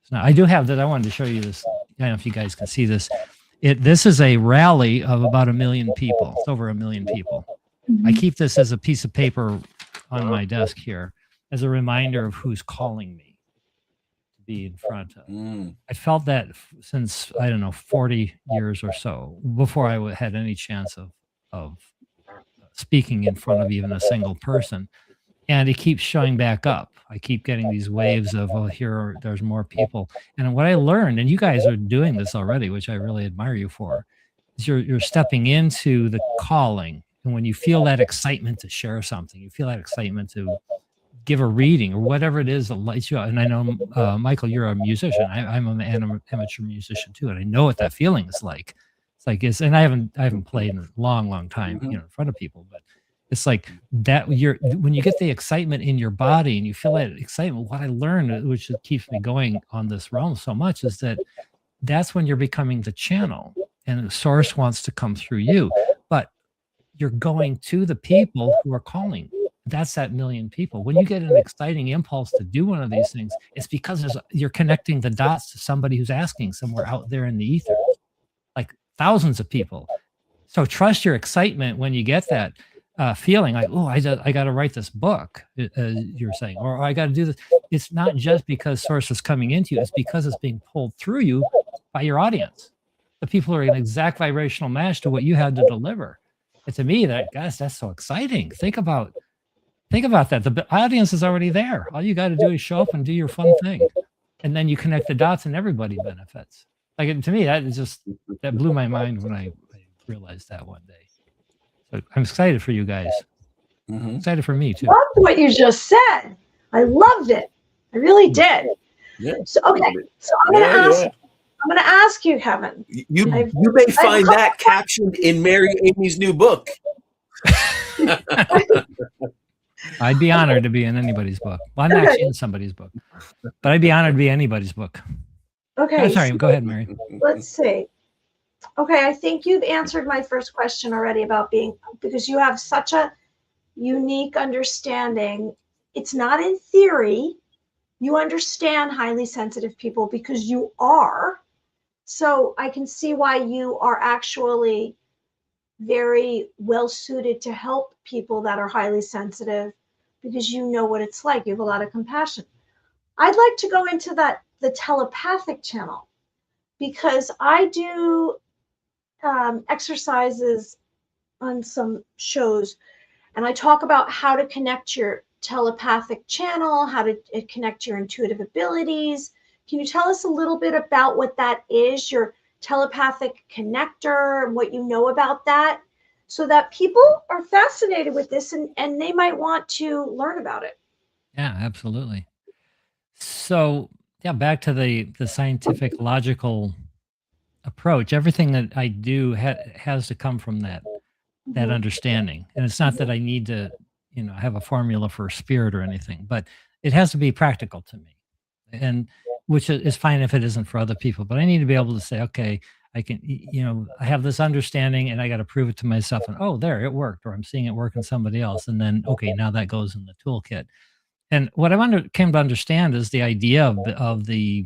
So now I do have that. I wanted to show you this. I don't know if you guys can see this. This is a rally of about 1 million people. It's over 1 million people. I keep this as a piece of paper on my desk here as a reminder of who's calling me to be in front of. I felt that since, I don't know, 40 years or so, before I had any chance of speaking in front of even a single person. And it keeps showing back up. I keep getting these waves of, oh, there's more people. And what I learned, and you guys are doing this already, which I really admire you for, is you're stepping into the calling. And when you feel that excitement to share something, you feel that excitement to give a reading or whatever it is that lights you up. And I know, Michael, you're a musician. I'm an amateur musician too, and I know what that feeling is like. And I haven't played in a long time, in front of people, but it's like that when you get the excitement in your body and you feel that excitement, what I learned, which keeps me going on this realm so much, is that that's when you're becoming the channel and the source wants to come through you, but you're going to the people who are calling. That's that 1 million people. When you get an exciting impulse to do one of these things, it's because you're connecting the dots to somebody who's asking somewhere out there in the ether, like thousands of people. So trust your excitement when you get that feeling like, oh, I got to write this book, you're saying, or I got to do this. It's not just because source is coming into you. It's because it's being pulled through you by your audience. The people are an exact vibrational match to what you had to deliver. And to me, that's so exciting. Think about that. The audience is already there. All you got to do is show up and do your fun thing. And then you connect the dots and everybody benefits. Like, to me, that blew my mind when I realized that one day. So I'm excited for you guys. Excited for me too. Loved what you just said. I loved it. I really did. Yeah. So okay. So I'm gonna ask you, Kevin. You may find that captioned in Mary Amy's new book. I'd be honored to be in anybody's book. Well, I'm actually in somebody's book, but I'd be honored to be anybody's book. Okay. I'm sorry. Go ahead, Mary. Let's see. Okay, I think you've answered my first question already about because you have such a unique understanding. It's not in theory. You understand highly sensitive people because you are. So I can see why you are actually very well suited to help people that are highly sensitive, because you know what it's like. You have a lot of compassion. I'd like to go into the telepathic channel, because I do exercises on some shows, and I talk about how to connect your telepathic channel, how to connect your intuitive abilities. Can you tell us a little bit about what that is, your telepathic connector, and what you know about that, so that people are fascinated with this and they might want to learn about it? Yeah, absolutely. So yeah, back to the scientific, logical approach. Everything that I do has to come from that understanding. And it's not that I need to, have a formula for spirit or anything, but it has to be practical to me. And which is fine if it isn't for other people, but I need to be able to say, okay, I can, I have this understanding and I got to prove it to myself, and oh, there, it worked, or I'm seeing it work in somebody else. And then, okay, now that goes in the toolkit. And what I came to understand is the idea of the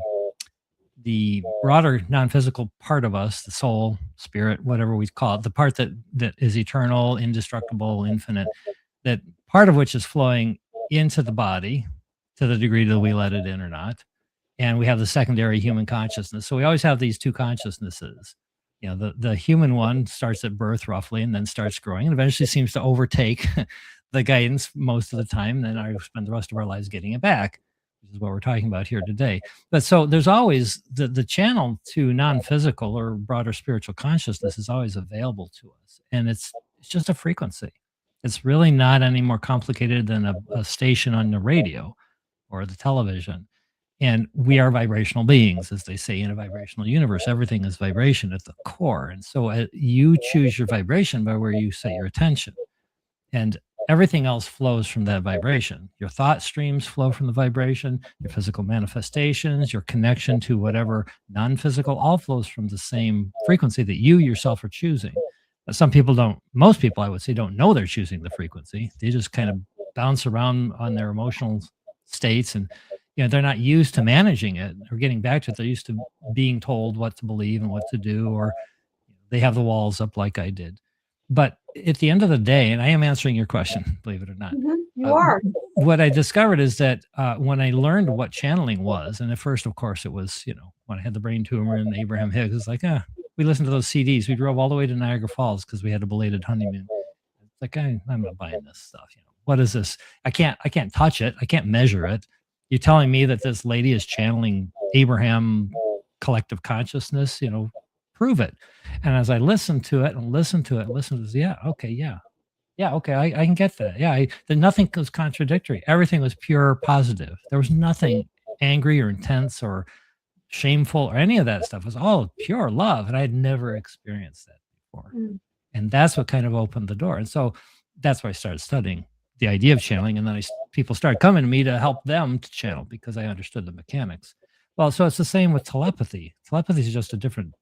broader non-physical part of us, the soul, spirit, whatever we call it, the part that is eternal, indestructible, infinite, that part of which is flowing into the body to the degree that we let it in or not. And we have the secondary human consciousness. So we always have these two consciousnesses. The human one starts at birth roughly and then starts growing and eventually seems to overtake the guidance most of the time. Then I spend the rest of our lives getting it back, which is what we're talking about here today. But so there's always the channel to non-physical or broader spiritual consciousness is always available to us. And it's just a frequency. It's really not any more complicated than a station on the radio or the television. And we are vibrational beings, as they say, in a vibrational universe. Everything is vibration at the core. And so you choose your vibration by where you set your attention. And everything else flows from that vibration. Your thought streams flow from the vibration, your physical manifestations, your connection to whatever non-physical, all flows from the same frequency that you yourself are choosing. Some people don't, most people, I would say, don't know they're choosing the frequency. They just kind of bounce around on their emotional states, and they're not used to managing it or getting back to it. They're used to being told what to believe and what to do, or they have the walls up like I did. But at the end of the day, and I am answering your question, believe it or not. You are. What I discovered is that when I learned what channeling was, and at first, of course, it was, when I had the brain tumor and Abraham Hicks, it's like, we listened to those CDs. We drove all the way to Niagara Falls because we had a belated honeymoon. It's like, I'm not buying this stuff. What is this? I can't touch it. I can't measure it. You're telling me that this lady is channeling Abraham collective consciousness, prove it. And as I listened to it, okay, I can get that. Nothing was contradictory. Everything was pure positive. There was nothing angry or intense or shameful or any of that stuff. It was all pure love. And I had never experienced that before. And that's what kind of opened the door. And so that's why I started studying the idea of channeling. And then people started coming to me to help them to channel because I understood the mechanics. Well, so it's the same with telepathy. Telepathy is just a different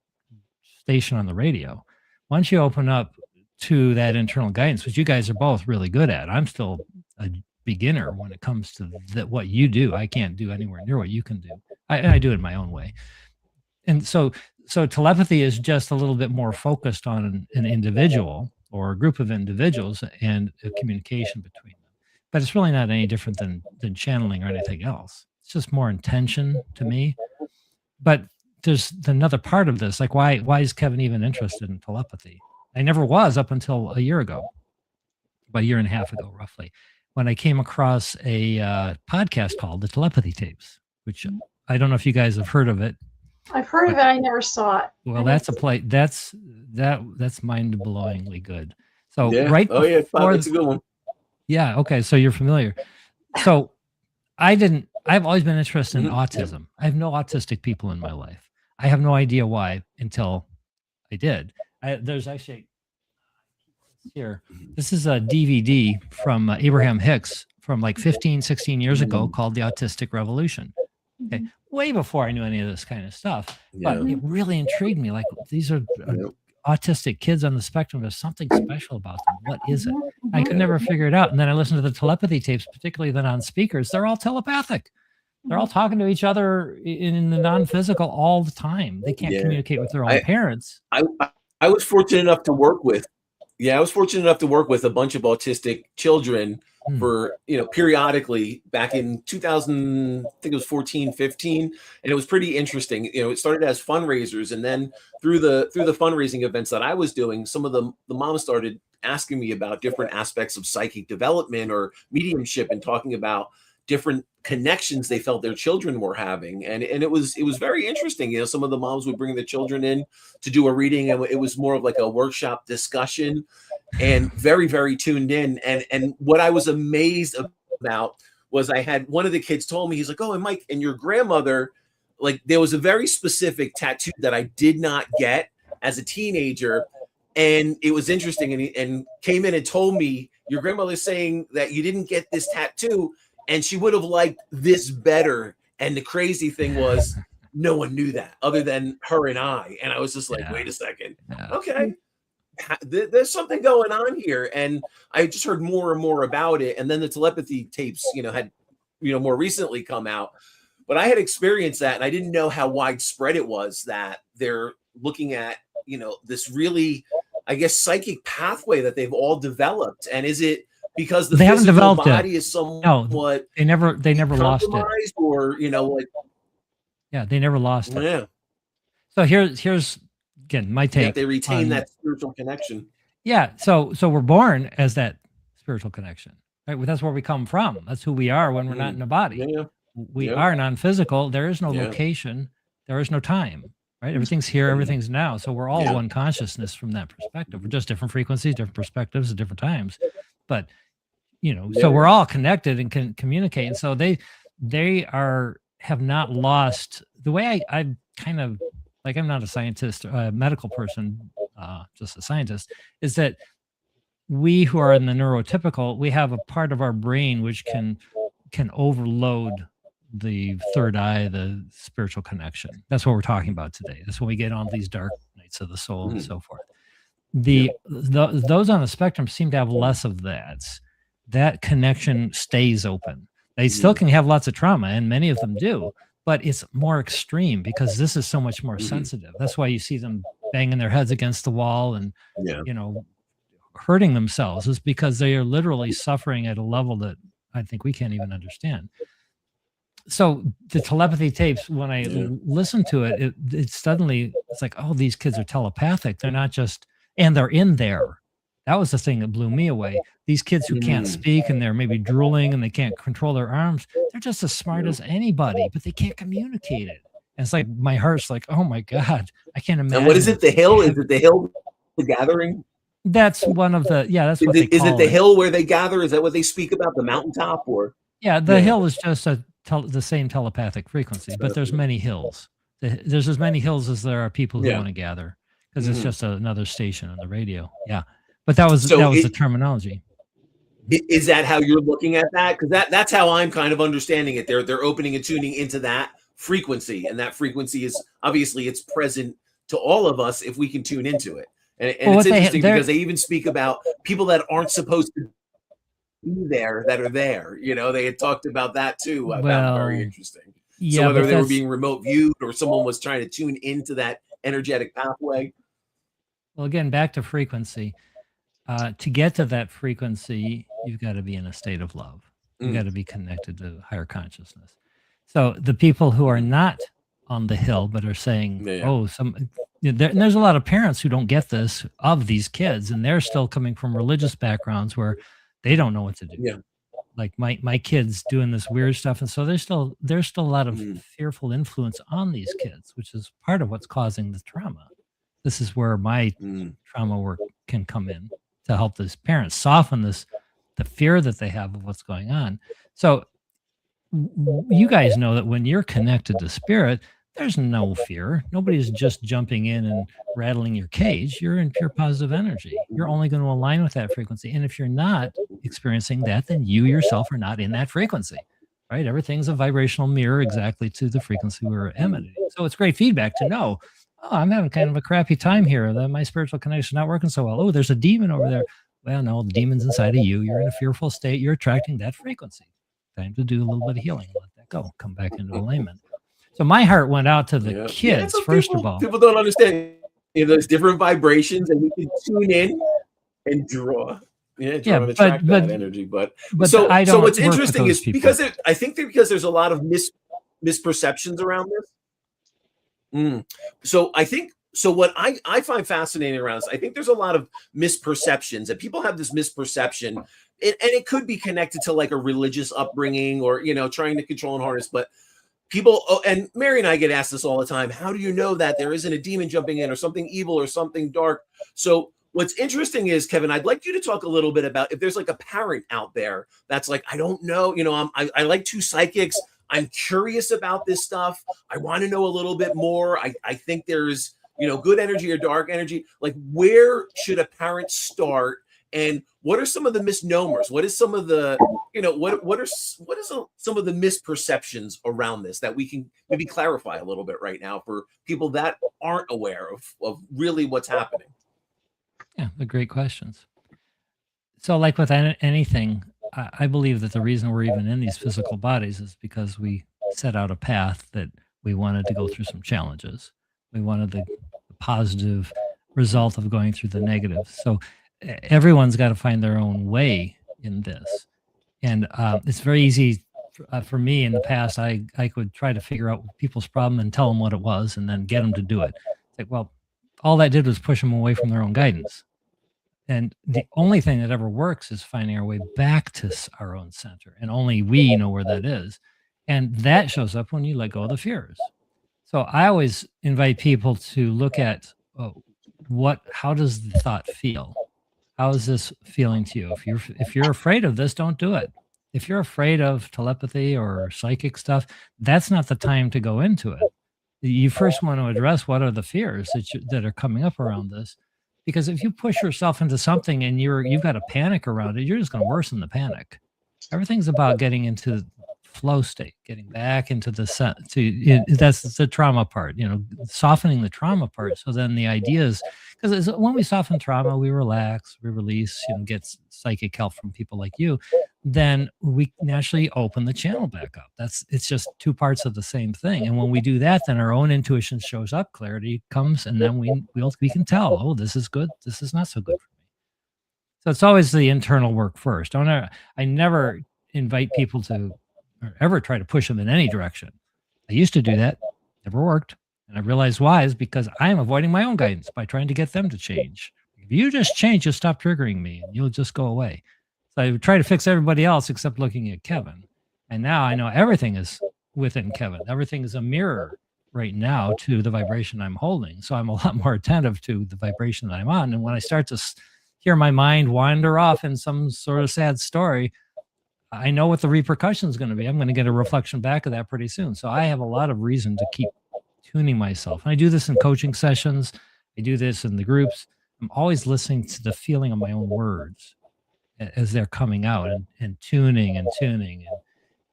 station on the radio. Once you open up to that internal guidance, which you guys are both really good at, I'm still a beginner when it comes to what you do. I can't do anywhere near what you can do. I do it my own way. And so telepathy is just a little bit more focused on an individual or a group of individuals and a communication between them. But it's really not any different than channeling or anything else. It's just more intention to me. But there's another part of this, like why is Kevin even interested in telepathy? I never was up until a year ago, about a year and a half ago, roughly, when I came across a podcast called the Telepathy Tapes, which I don't know if you guys have heard of it. I've heard of it. I never saw it. Well, that's that's mind-blowingly good. So yeah. right. Oh yeah, it's a good one. Yeah. Okay. So you're familiar. So I've always been interested in autism. I have no autistic people in my life. I have no idea why until I did. There's actually here. This is a DVD from Abraham Hicks from like 15, 16 years ago called The Autistic Revolution. Okay. Way before I knew any of this kind of stuff. But it really intrigued me. Like, these are autistic kids on the spectrum. There's something special about them. What is it? I could never figure it out. And then I listened to the telepathy tapes, particularly then on speakers. They're all telepathic. They're all talking to each other in the non-physical all the time. They can't communicate with their own parents. I was fortunate enough to work with, a bunch of autistic children for, periodically back in 2000, I think it was 14, 15. And it was pretty interesting. It started as fundraisers. And then through the fundraising events that I was doing, some of the moms started asking me about different aspects of psychic development or mediumship and talking about different connections they felt their children were having. And it was very interesting. Some of the moms would bring the children in to do a reading, and it was more of like a workshop discussion, and very, very tuned in. And what I was amazed about was I had one of the kids told me, he's like, "Oh, and Mike, and your grandmother, like there was a very specific tattoo that I did not get as a teenager." And it was interesting. And came in and told me, "Your grandmother's saying that you didn't get this tattoo, and she would have liked this better." And the crazy thing was, no one knew that other than her and I. And I was just like, wait a second. Okay. There's something going on here. And I just heard more and more about it. And then the telepathy tapes, had, more recently come out. But I had experienced that, and I didn't know how widespread it was that they're looking at, this really, I guess, psychic pathway that they've all developed. And is it because they haven't developed body it. Is somewhat they never lost it, or they never lost it. Yeah. So here's again my take. They retain that spiritual connection. Yeah. So we're born as that spiritual connection, right? Well, that's where we come from. That's who we are when we're not in a body. Yeah. We are non-physical. There is no location. There is no time. Right? Everything's here. Everything's now. So we're all one consciousness from that perspective. We're just different frequencies, different perspectives at different times. But so we're all connected and can communicate. And so they are have not lost the way I kind of like, I'm not a scientist, a medical person, just a scientist, is that we who are in the neurotypical, we have a part of our brain which can overload the third eye, the spiritual connection. That's what we're talking about today. That's when we get on these dark nights of the soul and so forth. Those on the spectrum seem to have less of that. That connection stays open. They still can have lots of trauma, and many of them do, but it's more extreme because this is so much more sensitive. That's why you see them banging their heads against the wall and hurting themselves, is because they are literally suffering at a level that I think we can't even understand. So the telepathy tapes, when I listen to it, it suddenly, it's like, oh, these kids are telepathic. They're not just, and they're in there. That was the thing that blew me away. These kids who can't speak and they're maybe drooling and they can't control their arms, they're just as smart as anybody, but they can't communicate it. And it's like, my heart's like, oh my God, I can't imagine. And what is it? The hill? Is it the hill, the gathering? That's one of the, that's what they call it. Is it the hill where they gather? Is that what they speak about? The mountaintop? Or the hill is just the same telepathic frequency, but there's many hills. There's as many hills as there are people who want to gather, because it's just another station on the radio. Yeah. But that was the terminology. Is that how you're looking at that? Because that's how I'm kind of understanding it. They're opening and tuning into that frequency, and that frequency is obviously it's present to all of us if we can tune into it. And it's interesting because they even speak about people that aren't supposed to be there that are there. They had talked about that too. I found very interesting. So whether they were being remote viewed or someone was trying to tune into that energetic pathway. Well, again, back to frequency. To get to that frequency, you've got to be in a state of love. You've got to be connected to higher consciousness. So the people who are not on the hill but are saying, there's a lot of parents who don't get this of these kids, and they're still coming from religious backgrounds where they don't know what to do. Yeah. Like my kids doing this weird stuff, and so there's still a lot of fearful influence on these kids, which is part of what's causing the trauma. This is where my trauma work can come in to help these parents soften the fear that they have of what's going on. So you guys know that when you're connected to spirit, there's no fear. Nobody's just jumping in and rattling your cage. You're in pure positive energy. You're only going to align with that frequency. And if you're not experiencing that, then you yourself are not in that frequency, right? Everything's a vibrational mirror exactly to the frequency we're emanating. So it's great feedback to know, oh, I'm having kind of a crappy time here. My spiritual connection is not working so well. Oh, there's a demon over there. Well, no, the demon's inside of you. You're in a fearful state. You're attracting that frequency. Time to do a little bit of healing. Let that go. Come back into alignment. So my heart went out to the kids, first of all. People don't understand. There's different vibrations, and we can tune in and draw. And attract that energy. But so what's interesting is because I think that because there's a lot of misperceptions around this. So I think what I find fascinating around this, I think there's a lot of misperceptions, that people have this misperception, and it could be connected to like a religious upbringing or trying to control and harness, but people, and Mary and I get asked this all the time, how do you know that there isn't a demon jumping in or something evil or something dark? So what's interesting is, Kevin, I'd like you to talk a little bit about if there's like a parent out there that's like, I don't know, I like two psychics. I'm curious about this stuff. I want to know a little bit more. I think there's, good energy or dark energy. Like, where should a parent start? And what are some of the misnomers? What is some of the, what is some of the misperceptions around this that we can maybe clarify a little bit right now for people that aren't aware of really what's happening? Yeah, they're great questions. So like with anything, I believe that the reason we're even in these physical bodies is because we set out a path that we wanted to go through some challenges. We wanted the positive result of going through the negative. So everyone's got to find their own way in this. And it's very easy for me in the past. I could try to figure out people's problem and tell them what it was and then get them to do it. It's like, well, all that did was push them away from their own guidance. And the only thing that ever works is finding our way back to our own center. And only we know where that is. And that shows up when you let go of the fears. So I always invite people to look at how does the thought feel? How is this feeling to you? If you're afraid of this, don't do it. If you're afraid of telepathy or psychic stuff, that's not the time to go into it. You first want to address what are the fears that are coming up around this, because if you push yourself into something and you've got a panic around it, you're just going to worsen the panic. Everything's about getting into flow state, getting back into the set to it, that's the trauma part, softening the trauma part. So then the idea is, because when we soften trauma, we relax, we release, get psychic help from people like you, then we naturally open the channel back up. It's just two parts of the same thing. And when we do that, then our own intuition shows up, clarity comes, and then we can tell, oh, this is good, this is not so good for me. So it's always the internal work first. I never invite people to or ever try to push them in any direction. I used to do that, never worked. And I realized why is because I am avoiding my own guidance by trying to get them to change. If you just change, you'll stop triggering me and you'll just go away. So I would try to fix everybody else except looking at Kevin. And now I know everything is within Kevin. Everything is a mirror right now to the vibration I'm holding. So I'm a lot more attentive to the vibration that I'm on. And when I start to hear my mind wander off in some sort of sad story, I know what the repercussion is going to be. I'm going to get a reflection back of that pretty soon. So I have a lot of reason to keep tuning myself. And I do this in coaching sessions. I do this in the groups. I'm always listening to the feeling of my own words as they're coming out and tuning.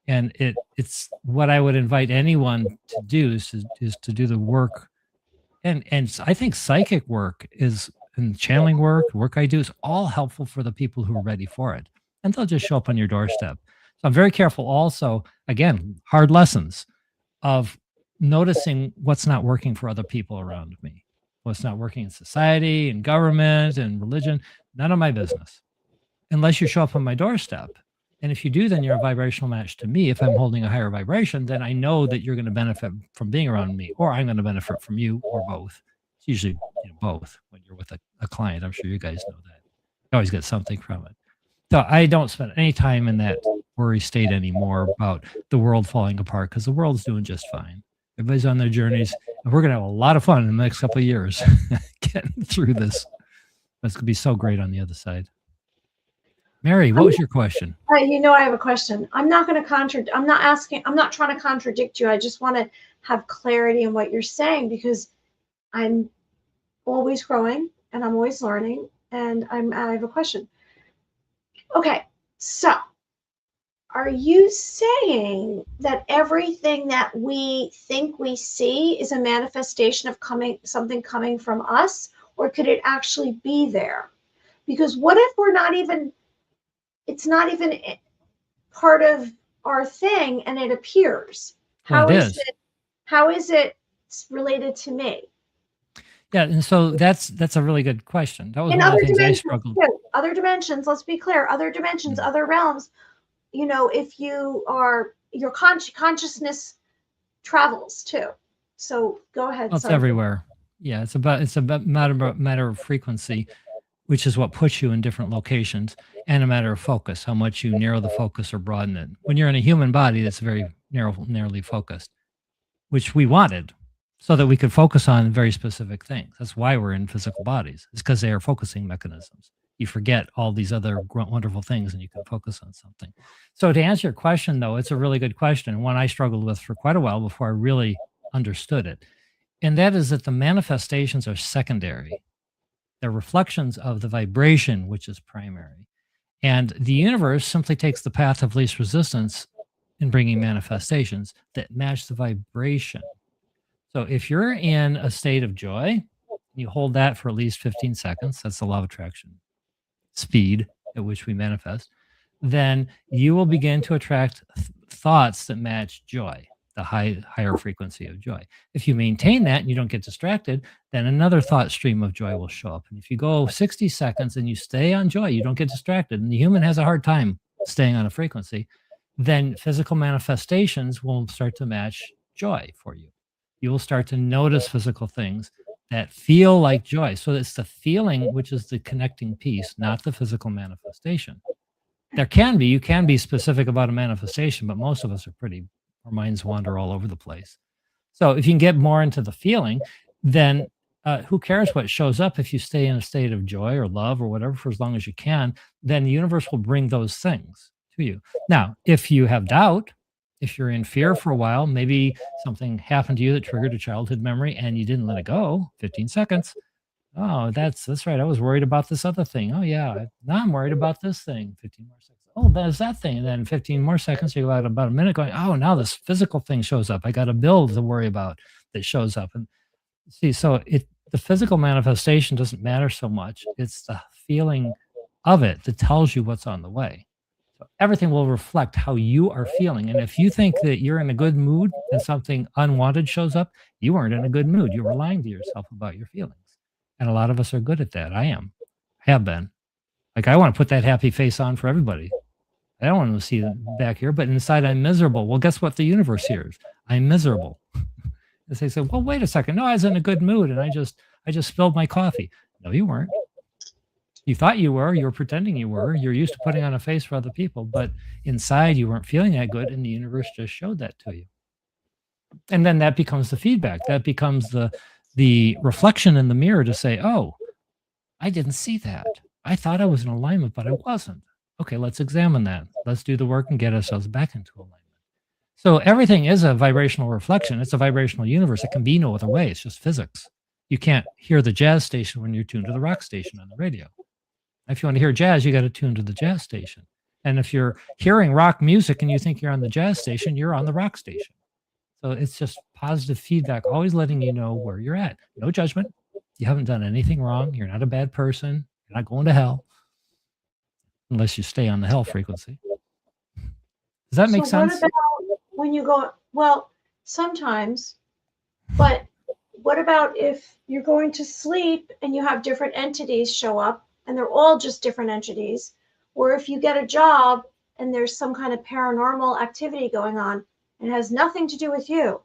And it's what I would invite anyone to do is to do the work. And I think psychic work and channeling work I do is all helpful for the people who are ready for it. And they'll just show up on your doorstep. So I'm very careful also, again, hard lessons of noticing what's not working for other people around me, what's not working in society and government and religion, none of my business, unless you show up on my doorstep. And if you do, then you're a vibrational match to me. If I'm holding a higher vibration, then I know that you're going to benefit from being around me, or I'm going to benefit from you, or both. It's usually both when you're with a client. I'm sure you guys know that. You always get something from it. So I don't spend any time in that worry state anymore about the world falling apart, because the world's doing just fine. Everybody's on their journeys, and we're going to have a lot of fun in the next couple of years getting through this. It's going to be so great on the other side. Mary, what was your question? I have a question. I'm not going to I'm not trying to contradict you. I just want to have clarity in what you're saying, because I'm always growing and I'm always learning, and I have a question. Okay, so are you saying that everything that we think we see is a manifestation of something coming from us, or could it actually be there? Because what if it's not even part of our thing and it appears? How is it related to me? Yeah, and so that's a really good question. That was one of the things I struggled. Other dimensions, let's be clear, other dimensions, other realms, if your consciousness travels too. So go ahead. Well, it's everywhere. Yeah, it's a matter of frequency, which is what puts you in different locations, and a matter of focus, how much you narrow the focus or broaden it. When you're in a human body that's very narrowly focused, which we wanted, so that we could focus on very specific things. That's why we're in physical bodies. It's because they are focusing mechanisms. You forget all these other wonderful things and you can focus on something. So to answer your question, though, it's a really good question, one I struggled with for quite a while before I really understood it. And that is that the manifestations are secondary. They're reflections of the vibration, which is primary. And the universe simply takes the path of least resistance in bringing manifestations that match the vibration. So if you're in a state of joy, you hold that for at least 15 seconds, that's the law of attraction speed at which we manifest, then you will begin to attract thoughts that match joy, the higher frequency of joy. If you maintain that and you don't get distracted, then another thought stream of joy will show up. And if you go 60 seconds and you stay on joy, you don't get distracted, and the human has a hard time staying on a frequency, then physical manifestations will start to match joy for you. You will start to notice physical things that feel like joy. So it's the feeling which is the connecting piece, not the physical manifestation. You can be specific about a manifestation, but most of us our minds wander all over the place. So if you can get more into the feeling, then who cares what shows up if you stay in a state of joy or love or whatever for as long as you can, then the universe will bring those things to you. Now, if you have doubt, if you're in fear for a while, maybe something happened to you that triggered a childhood memory and you didn't let it go, 15 seconds. Oh, that's right. I was worried about this other thing. Oh yeah, now I'm worried about this thing. 15 more seconds. Oh, there's that thing. And then 15 more seconds, you got about a minute going, oh, now this physical thing shows up. I got a bill to worry about that shows up. And see, so the physical manifestation doesn't matter so much. It's the feeling of it that tells you what's on the way. So everything will reflect how you are feeling. And if you think that you're in a good mood and something unwanted shows up, you weren't in a good mood. You were lying to yourself about your feelings. And a lot of us are good at that. I am. Have been. Like, I want to put that happy face on for everybody. I don't want them to see them back here, but inside I'm miserable. Well, guess what the universe hears? I'm miserable. And they say, well, wait a second. No, I was in a good mood and I just spilled my coffee. No, you weren't. You thought you were pretending you were. You're used to putting on a face for other people, but inside you weren't feeling that good, and the universe just showed that to you. And then that becomes the feedback. That becomes the reflection in the mirror to say, oh, I didn't see that. I thought I was in alignment, but I wasn't. Okay, let's examine that. Let's do the work and get ourselves back into alignment. So everything is a vibrational reflection. It's a vibrational universe. It can be no other way. It's just physics. You can't hear the jazz station when you're tuned to the rock station on the radio. If you want to hear jazz, you got to tune to the jazz station. And if you're hearing rock music and you think you're on the jazz station, you're on the rock station. So it's just positive feedback, always letting you know where you're at. No judgment. You haven't done anything wrong. You're not a bad person. You're not going to hell. Unless you stay on the hell frequency. Does that make sense? What about when you go, well, sometimes, but what about if you're going to sleep and you have different entities show up and they're all just different entities? Or if you get a job and there's some kind of paranormal activity going on and it has nothing to do with you.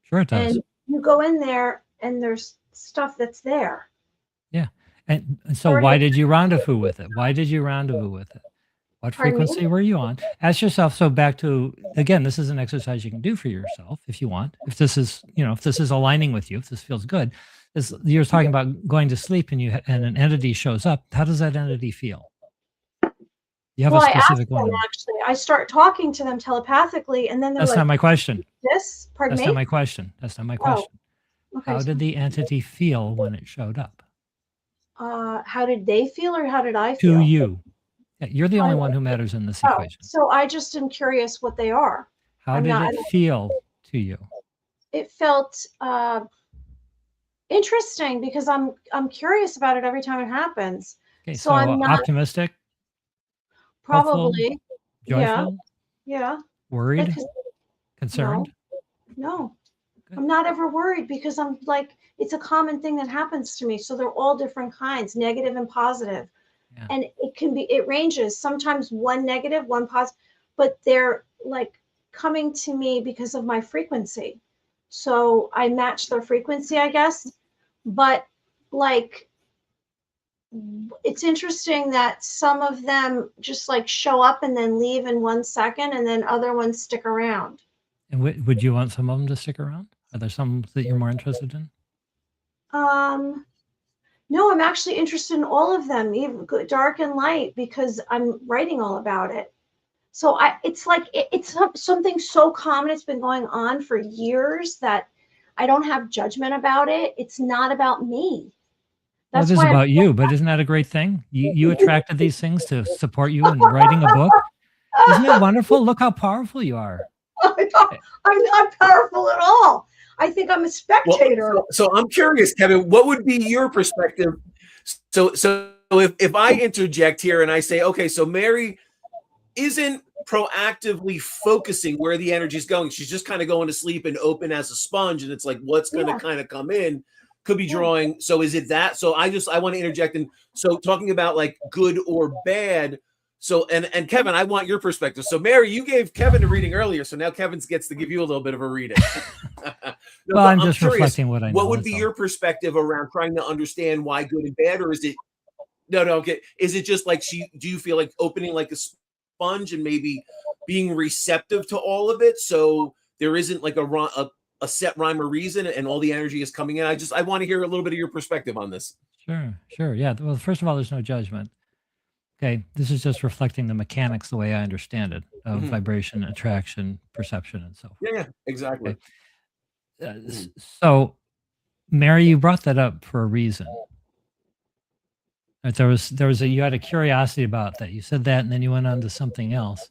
Sure it does. And you go in there and there's stuff that's there. Yeah. And so why did you rendezvous with it? Why did you rendezvous with it? What frequency were you on? Ask yourself. So back to, again, this is an exercise you can do for yourself if you want. If this is, if this is aligning with you, if this feels good. You're talking about going to sleep and an entity shows up. How does that entity feel? You have a specific one. Actually, I start talking to them telepathically, and then they're That's not my question. Pardon me? That's not my question. That's not my question. Okay, how did the entity feel when it showed up? How did they feel, or how did I feel? To you. Yeah, you're the only one who matters in this equation. So I just am curious what they are. How did it feel to you? It felt interesting because I'm curious about it every time it happens. Okay, so I'm not optimistic. Probably. Hopeful, joyful. Yeah. Worried. Concerned. No. I'm not ever worried because I'm like, it's a common thing that happens to me. So they're all different kinds, negative and positive. Yeah. And it ranges, sometimes one negative, one positive, but they're like coming to me because of my frequency. So I match their frequency, I guess. But like, it's interesting that some of them just like show up and then leave in 1 second, and then other ones stick around. And would you want some of them to stick around? Are there some that you're more interested in? No, I'm actually interested in all of them, even dark and light, because I'm writing all about it. So it's like, it's something so common. It's been going on for years that I don't have judgment about it. It's not about me. Well, it is about you, but isn't that a great thing? You attracted these things to support you in writing a book. Isn't that wonderful? Look how powerful you are. I'm not powerful at all. I think I'm a spectator. Well, so I'm curious, Kevin, what would be your perspective? So if I interject here and I say, okay, so Mary isn't proactively focusing where the energy is going. She's just kind of going to sleep and open as a sponge. And it's like, what's going to kind of come in could be drawing. So is it that? So I want to interject. And so talking about like good or bad. So, and Kevin, I want your perspective. So Mary, you gave Kevin a reading earlier. So now Kevin gets to give you a little bit of a reading. Well, I'm just curious, reflecting what I know. What would be your perspective around trying to understand why good and bad? Or is it, okay. Is it just like do you feel like opening like a sponge and maybe being receptive to all of it? So there isn't like a set rhyme or reason and all the energy is coming in. I want to hear a little bit of your perspective on this. Sure. Yeah. Well, first of all, there's no judgment. Okay, this is just reflecting the mechanics the way I understand it of vibration, attraction, perception, and so forth. Yeah, exactly. Okay. So, Mary, you brought that up for a reason. Right, you had a curiosity about that. You said that, and then you went on to something else.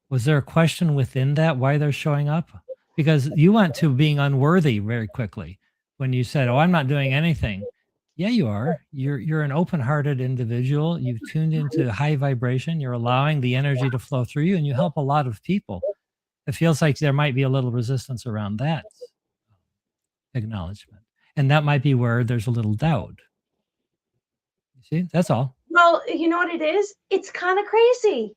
Was there a question within that why they're showing up? Because you went to being unworthy very quickly when you said, "Oh, I'm not doing anything." Yeah, you are. You're an open-hearted individual. You've tuned into high vibration. You're allowing the energy to flow through you, and you help a lot of people. It feels like there might be a little resistance around that acknowledgement, and that might be where there's a little doubt. You see, that's all. Well, you know what it is? It's kind of crazy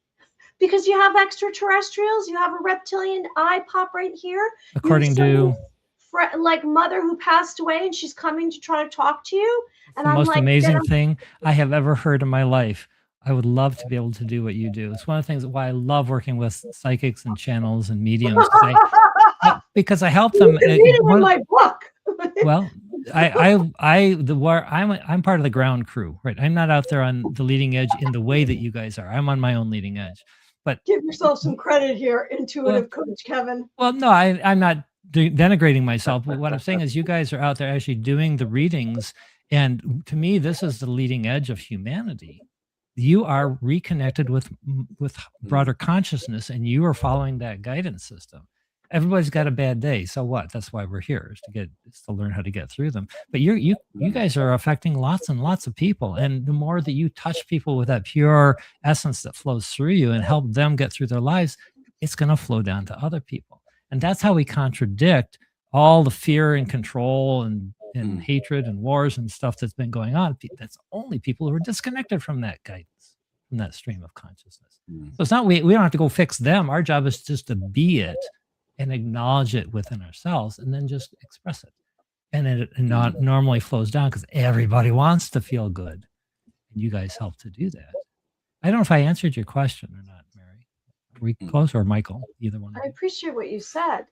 because you have extraterrestrials, you have a reptilian eye pop right here. According to like mother who passed away, and she's coming to try to talk to you. And the I'm most like, amazing thing I have ever heard in my life. I would love to be able to do what you do. It's one of the things why I love working with psychics and channels and mediums because I help them. You can read it in my book. Well, I'm part of the ground crew, right? I'm not out there on the leading edge in the way that you guys are. I'm on my own leading edge. But give yourself some credit here, intuitive coach Kevin. Well, no, I'm not denigrating myself. But what I'm saying is, you guys are out there actually doing the readings, and to me, this is the leading edge of humanity. You are reconnected with broader consciousness, and you are following that guidance system. Everybody's got a bad day, so what? That's why we're here, is to learn how to get through them. But you guys are affecting lots and lots of people, and the more that you touch people with that pure essence that flows through you and help them get through their lives, it's going to flow down to other people. And that's how we contradict all the fear and control and hatred and wars and stuff that's been going on. That's only people who are disconnected from that guidance, from that stream of consciousness. So it's not we don't have to go fix them. Our job is just to be it and acknowledge it within ourselves, and then just express it. And it not normally flows down because everybody wants to feel good, and you guys help to do that. I don't know if I answered your question or not, Mary. Are we close, or Michael? Either one. I appreciate what you said.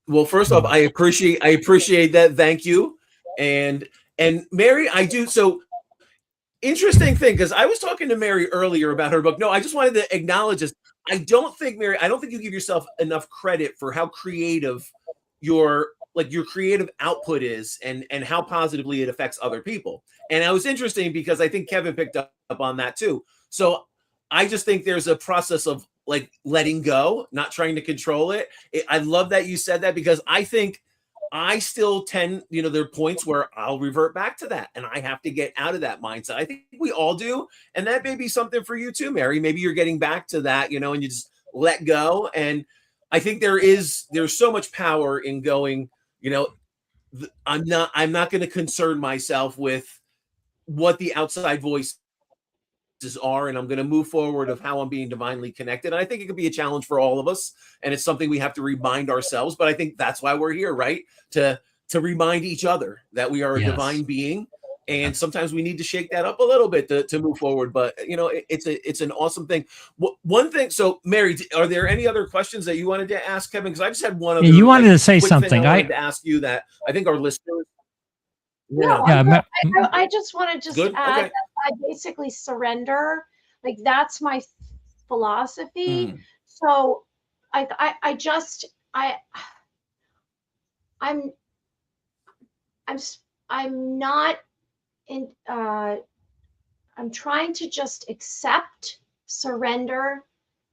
Well, first off, I appreciate that. Thank you. And Mary, I do. So interesting thing, because I was talking to Mary earlier about her book. No, I just wanted to acknowledge this. I don't think you give yourself enough credit for how creative your creative output is, and how positively it affects other people. And it was interesting because I think Kevin picked up on that too. So I just think there's a process of like letting go, not trying to control it. I love that you said that, because I think I still tend, there are points where I'll revert back to that, and I have to get out of that mindset. I think we all do. And that may be something for you too, Mary. Maybe you're getting back to that, and you just let go. And I think there's so much power in going, I'm not going to concern myself with what the outside voices are, and I'm going to move forward of how I'm being divinely connected. And I think it could be a challenge for all of us, and it's something we have to remind ourselves. But I think that's why we're here, right? To remind each other that we are a divine being, and sometimes we need to shake that up a little bit to move forward. But it's an awesome thing. One thing. So, Mary, are there any other questions that you wanted to ask Kevin? Because I just had one other. You wanted to say something. I wanted to ask you that I think our listeners. I just want to add that I basically surrender. Like, that's my philosophy. So I'm not in I'm trying to just accept, surrender,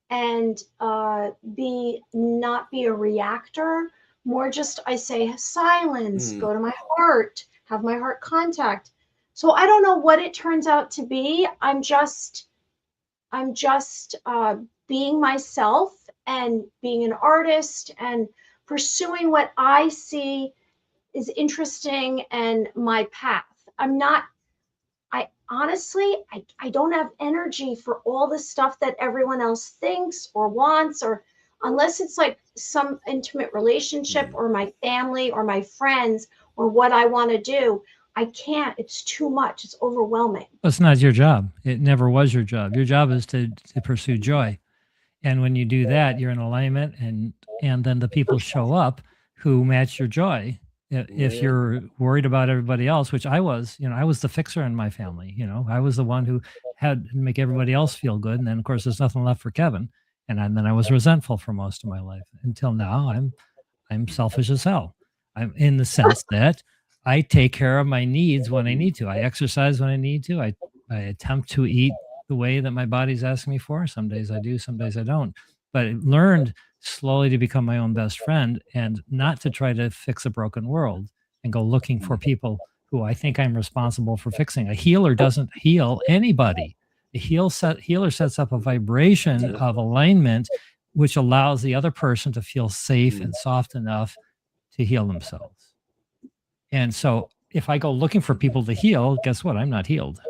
and not be a reactor. More just, I say silence, go to my heart, have my heart contact. So I don't know what it turns out to be. I'm just being myself and being an artist and pursuing what I see is interesting and my path. I don't have energy for all the stuff that everyone else thinks or wants, or unless it's like some intimate relationship or my family or my friends or what I want to do. I can't. It's too much. It's overwhelming. It's not your job. It never was your job. Your job is to pursue joy. And when you do that, you're in alignment, and then the people show up who match your joy. If you're worried about everybody else, which I was, I was the fixer in my family. I was the one who had to make everybody else feel good. And then, of course, there's nothing left for Kevin. And then I was resentful for most of my life until now. I'm selfish as hell. I'm in the sense that I take care of my needs when I need to. I exercise when I need to. I attempt to eat the way that my body's asking me for. Some days I do, some days I don't. But I learned slowly to become my own best friend and not to try to fix a broken world and go looking for people who I think I'm responsible for fixing. A healer doesn't heal anybody. A healer sets up a vibration of alignment, which allows the other person to feel safe and soft enough to heal themselves. And so if I go looking for people to heal, guess what? I'm not healed.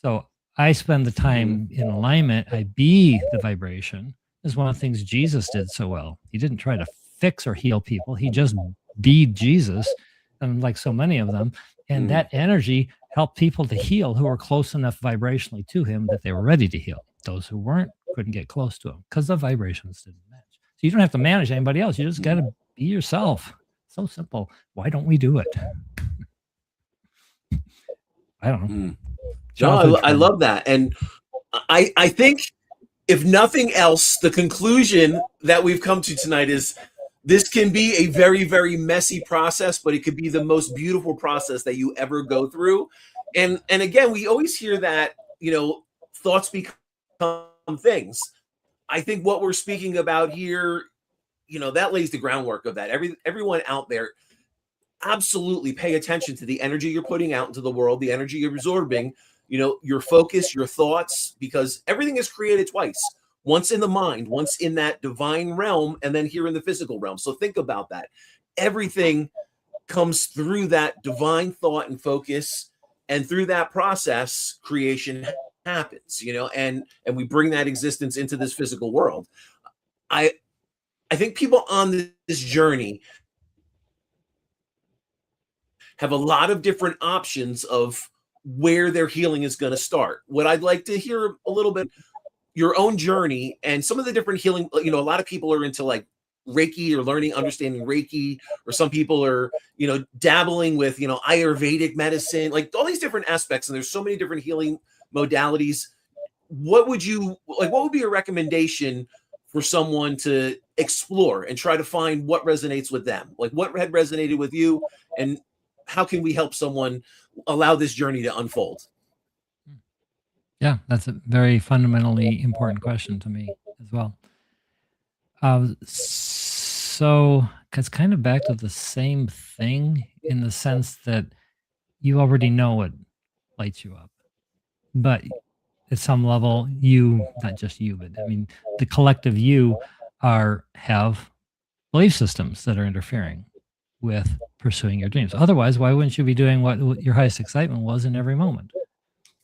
So I spend the time in alignment. I be the vibration. Is one of the things Jesus did so well. He didn't try to fix or heal people. He just be Jesus, and like so many of them. And that energy helped people to heal who were close enough vibrationally to him that they were ready to heal. Those who weren't couldn't get close to him because the vibrations didn't match. So you don't have to manage anybody else. You just got to be yourself. So simple. Why don't we do it? I don't know. No, I love that. And I think, if nothing else, the conclusion that we've come to tonight is this can be a very, very messy process, but it could be the most beautiful process that you ever go through. And again, we always hear that, thoughts become things. I think what we're speaking about here, that lays the groundwork of that. Everyone out there, absolutely pay attention to the energy you're putting out into the world, the energy you're absorbing, your focus, your thoughts, because everything is created twice. Once in the mind, once in that divine realm, and then here in the physical realm. So think about that. Everything comes through that divine thought and focus, and through that process, creation happens, and we bring that existence into this physical world. I think people on this journey have a lot of different options of where their healing is going to start. What I'd like to hear a little bit, your own journey and some of the different healing. A lot of people are into like Reiki or understanding Reiki, or some people are, dabbling with, Ayurvedic medicine, like all these different aspects. And there's so many different healing modalities. What would be a recommendation for someone to explore and try to find what resonates with them? Like what had resonated with you, and how can we help someone allow this journey to unfold? Yeah, that's a very fundamentally important question to me as well. So it's kind of back to the same thing in the sense that you already know what lights you up. But at some level, not just you, but I mean, the collective you have belief systems that are interfering with pursuing your dreams. Otherwise, why wouldn't you be doing what your highest excitement was in every moment?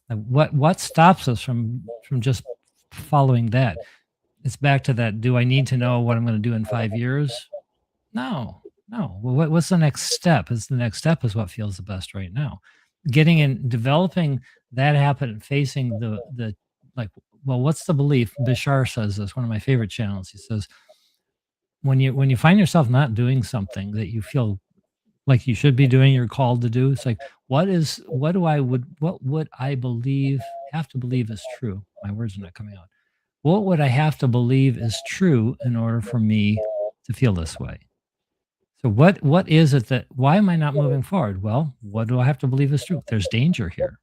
What stops us from just following that? It's back to that. Do I need to know what I'm going to do in 5 years? No. Well, what's the next step? The next step is what feels the best right now. Getting in, developing that habit, facing the what's the belief? Bashar says this, one of my favorite channels. He says, when you find yourself not doing something that you feel like you should be doing, you're called to do, it's like, what would I have to believe is true? My words are not coming out. What would I have to believe is true in order for me to feel this way? So what is it why am I not moving forward? Well, what do I have to believe is true? There's danger here.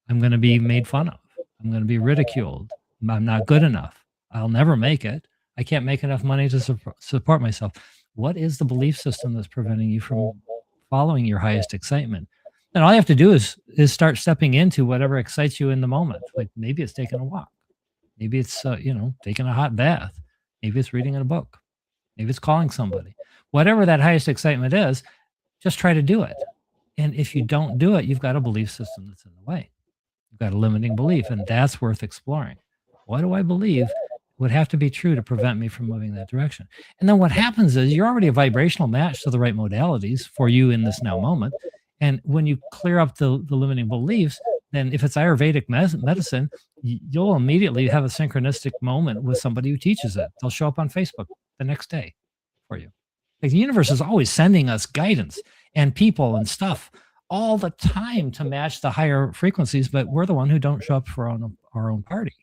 I'm going to be made fun of. I'm going to be ridiculed. I'm not good enough. I'll never make it. I can't make enough money to support myself. What is the belief system that's preventing you from following your highest excitement? And all you have to do is start stepping into whatever excites you in the moment. Like maybe it's taking a walk. Maybe it's, taking a hot bath. Maybe it's reading a book. Maybe it's calling somebody. Whatever that highest excitement is, just try to do it. And if you don't do it, you've got a belief system that's in the way. You've got a limiting belief, and that's worth exploring. What do I believe would have to be true to prevent me from moving that direction? And then what happens is you're already a vibrational match to the right modalities for you in this now moment. And when you clear up the limiting beliefs, then if it's Ayurvedic medicine, you'll immediately have a synchronistic moment with somebody who teaches it. They'll show up on Facebook the next day for you. Like the universe is always sending us guidance and people and stuff all the time to match the higher frequencies, but we're the one who don't show up for our own party.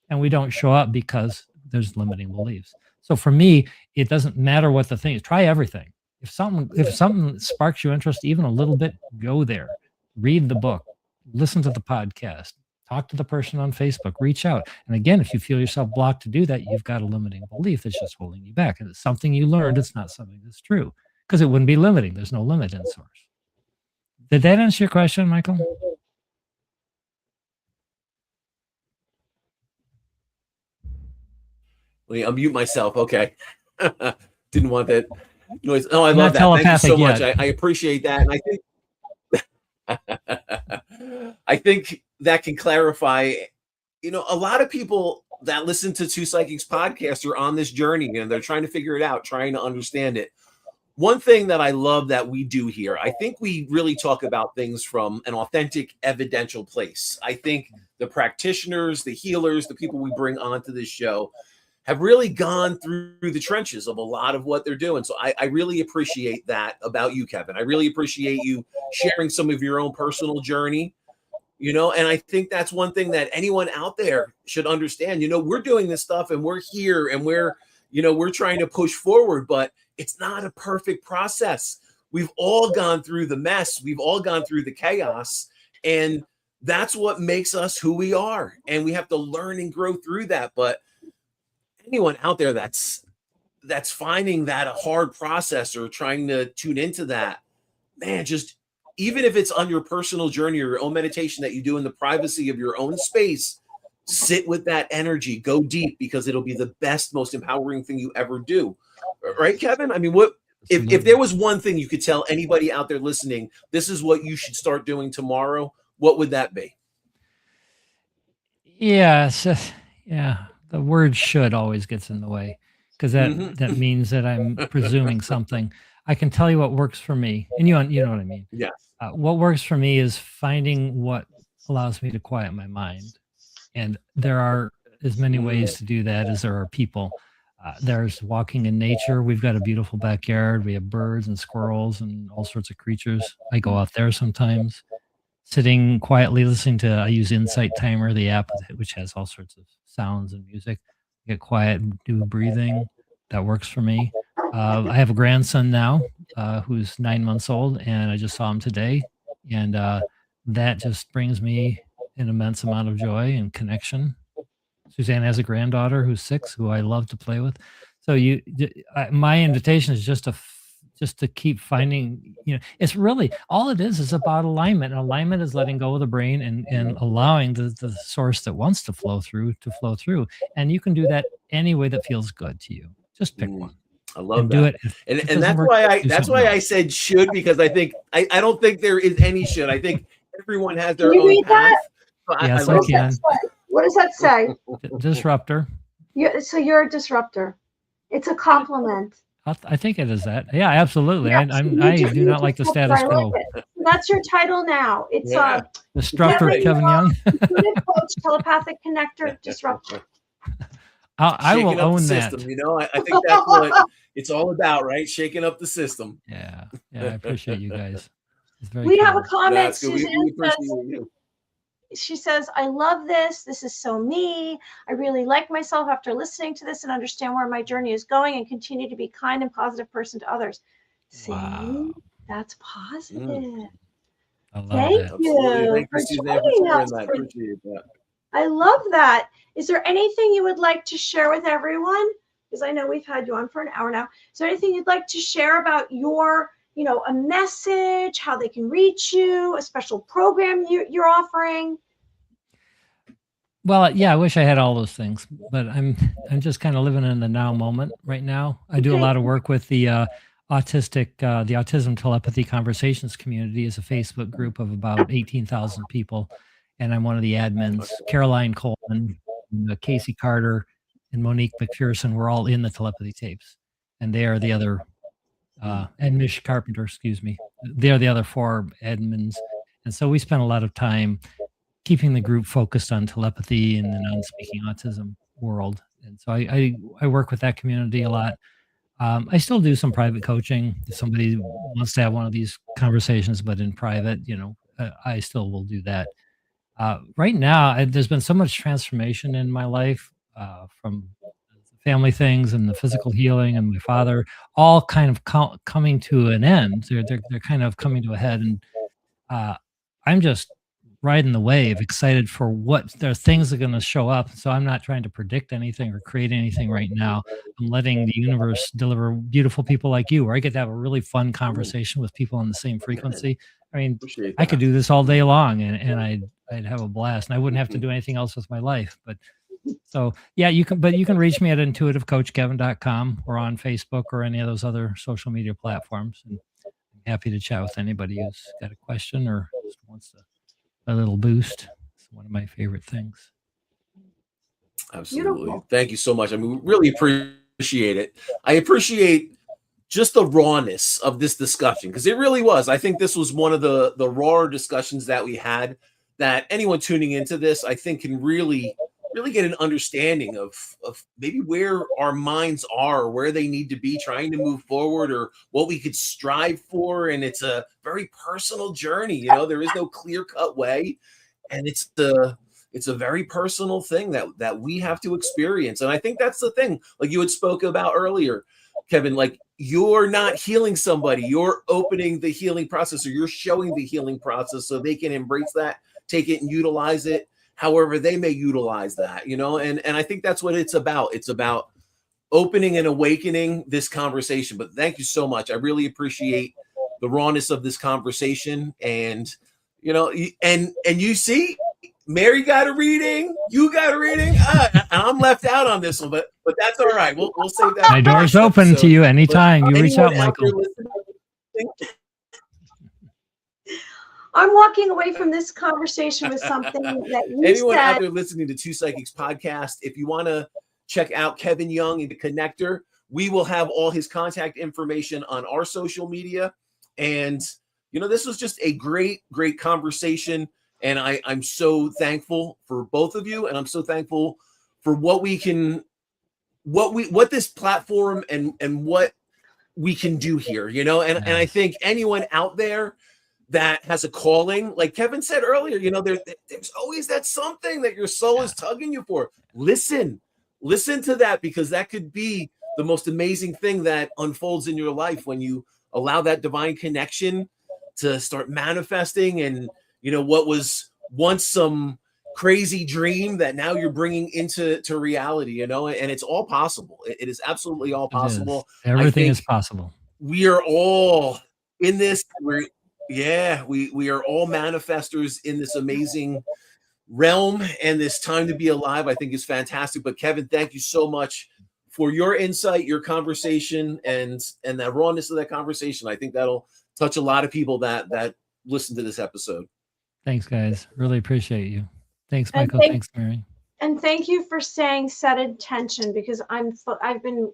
And we don't show up because there's limiting beliefs. So for me, it doesn't matter what the thing is. Try everything. If something sparks your interest even a little bit, go there. Read the book, listen to the podcast, talk to the person on Facebook, reach out. And again, if you feel yourself blocked to do that, you've got a limiting belief that's just holding you back. And it's something you learned. It's not something that's true because it wouldn't be limiting. There's no limit in source. Did that answer your question, Michael? Let me unmute myself. Okay. Didn't want that noise. Oh, I love that. Thank you so much. I appreciate that. And I think I think that can clarify, a lot of people that listen to Two Psychics podcast are on this journey and they're trying to figure it out, trying to understand it. One thing that I love that we do here, I think we really talk about things from an authentic, evidential place. I think the practitioners, the healers, the people we bring onto this show have really gone through the trenches of a lot of what they're doing. So I really appreciate that about you, Kevin. I really appreciate you sharing some of your own personal journey, and I think that's one thing that anyone out there should understand. We're doing this stuff and we're here and we're trying to push forward, but it's not a perfect process. We've all gone through the mess. We've all gone through the chaos, and that's what makes us who we are. And we have to learn and grow through that. But anyone out there that's finding that a hard process or trying to tune into that, man, just even if it's on your personal journey or your own meditation that you do in the privacy of your own space, sit with that energy, go deep, because it'll be the best, most empowering thing you ever do. Right, Kevin? I mean, what if there was one thing you could tell anybody out there listening, this is what you should start doing tomorrow, what would that be? Yeah, the word should always gets in the way because that means that I'm presuming something. I can tell you what works for me, and you know what I mean. Yes. What works for me is finding what allows me to quiet my mind, and there are as many ways to do that as there are people. There's walking in nature. We've got a beautiful backyard. We have birds and squirrels and all sorts of creatures. I go out there sometimes, sitting quietly listening to. I use Insight Timer, the app, which has all sorts of sounds and music. Get quiet and do breathing. That works for me. I have a grandson now who's 9 months old, and I just saw him today, and that just brings me an immense amount of joy and connection. Suzanne has a granddaughter who's 6, who I love to play with. So my invitation is just to keep finding. It's really all it is about alignment. And alignment is letting go of the brain and allowing the source that wants to flow through. And you can do that any way that feels good to you. Just pick one. I love that. Do it. And that's why I said should, because I think I don't think there is any should. I think everyone has their own path. Yes, I can. What does that say? Disruptor. So you're a disruptor. It's a compliment. I think it is that. Yeah, absolutely. Yes, I do not like the status quo. That's your title now. It's Disruptor, Kevin Young. Coach, telepathic connector, disruptor. I will own that. I think that's what it's all about, right? Shaking up the system. Yeah, I appreciate you guys. We have a comment. She says, I love this. This is so me. I really like myself after listening to this and understand where my journey is going and continue to be kind and positive person to others. See, that's positive. Thank you for joining us. I appreciate that. I love that. Is there anything you would like to share with everyone? Because I know we've had you on for an hour now. Is there anything you'd like to share about your, a message, how they can reach you, a special program you're offering? Well, yeah, I wish I had all those things, but I'm just kind of living in the now moment right now. I do a lot of work with the Autism Telepathy Conversations community. Is a Facebook group of about 18,000 people, and I'm one of the admins. Caroline Coleman, Casey Carter, and Monique McPherson were all in the telepathy tapes, and they are the other and Mish Carpenter, excuse me. They're the other 4 admins, and so we spent a lot of time keeping the group focused on telepathy and the non-speaking autism world. And so I work with that community a lot. I still do some private coaching. If somebody wants to have one of these conversations, but in private, I still will do that. Right now, there's been so much transformation in my life, from family things and the physical healing and my father, all kind of coming to an end. They're kind of coming to a head, and uh, I'm just riding the wave, excited for what there are things that are going to show up. So I'm not trying to predict anything or create anything right now. I'm letting the universe deliver beautiful people like you, where I get to have a really fun conversation with people on the same frequency. I mean, Appreciate I could that. do this all day long, and I'd have a blast, and I wouldn't have to do anything else with my life. But so yeah, you can reach me at intuitivecoachkevin.com or on Facebook or any of those other social media platforms. And I'm happy to chat with anybody who's got a question or just wants a little boost. It's one of my favorite things. Absolutely. Beautiful. Thank you so much. I mean, we really appreciate it. I appreciate just the rawness of this discussion, because it really was. I think this was one of the rawer discussions that we had, that anyone tuning into this, I think, can really get an understanding of maybe where our minds are, where they need to be trying to move forward, or what we could strive for. And it's a very personal journey. There is no clear-cut way, and it's a very personal thing that we have to experience. And I think that's the thing, like you had spoke about earlier, Kevin, like, you're not healing somebody, you're opening the healing process, or you're showing the healing process so they can embrace that, take it, and utilize it however they may utilize that, and I think that's what it's about. It's about opening and awakening this conversation. But thank you so much. I really appreciate the rawness of this conversation. And and you see, Mary got a reading, you got a reading, I'm left out on this one, but that's all right. We'll save that. My door's open to you anytime. You reach out, Michael. I'm walking away from this conversation with something that you anyone said. out there listening to Two Psychics podcast, if you want to check out Kevin Young and the Connector, we will have all his contact information on our social media. And this was just a great conversation, and I'm so thankful for both of you, and I'm so thankful for what this platform and what we can do here, and I think anyone out there that has a calling, like Kevin said earlier, there's always that something that your soul is tugging you for. Listen to that, because that could be the most amazing thing that unfolds in your life when you allow that divine connection to start manifesting. And what was once some crazy dream that now you're bringing into reality, and it's all possible. It is absolutely all possible. Everything is possible. We are all in this. We are all manifestors in this amazing realm, and this time to be alive, I think, is fantastic. But Kevin, thank you so much for your insight, your conversation, and that rawness of that conversation. I think that'll touch a lot of people that listen to this episode. Thanks, guys. Really appreciate you. Thanks, Michael. Thanks, Mary. And thank you for saying set intention, because I've been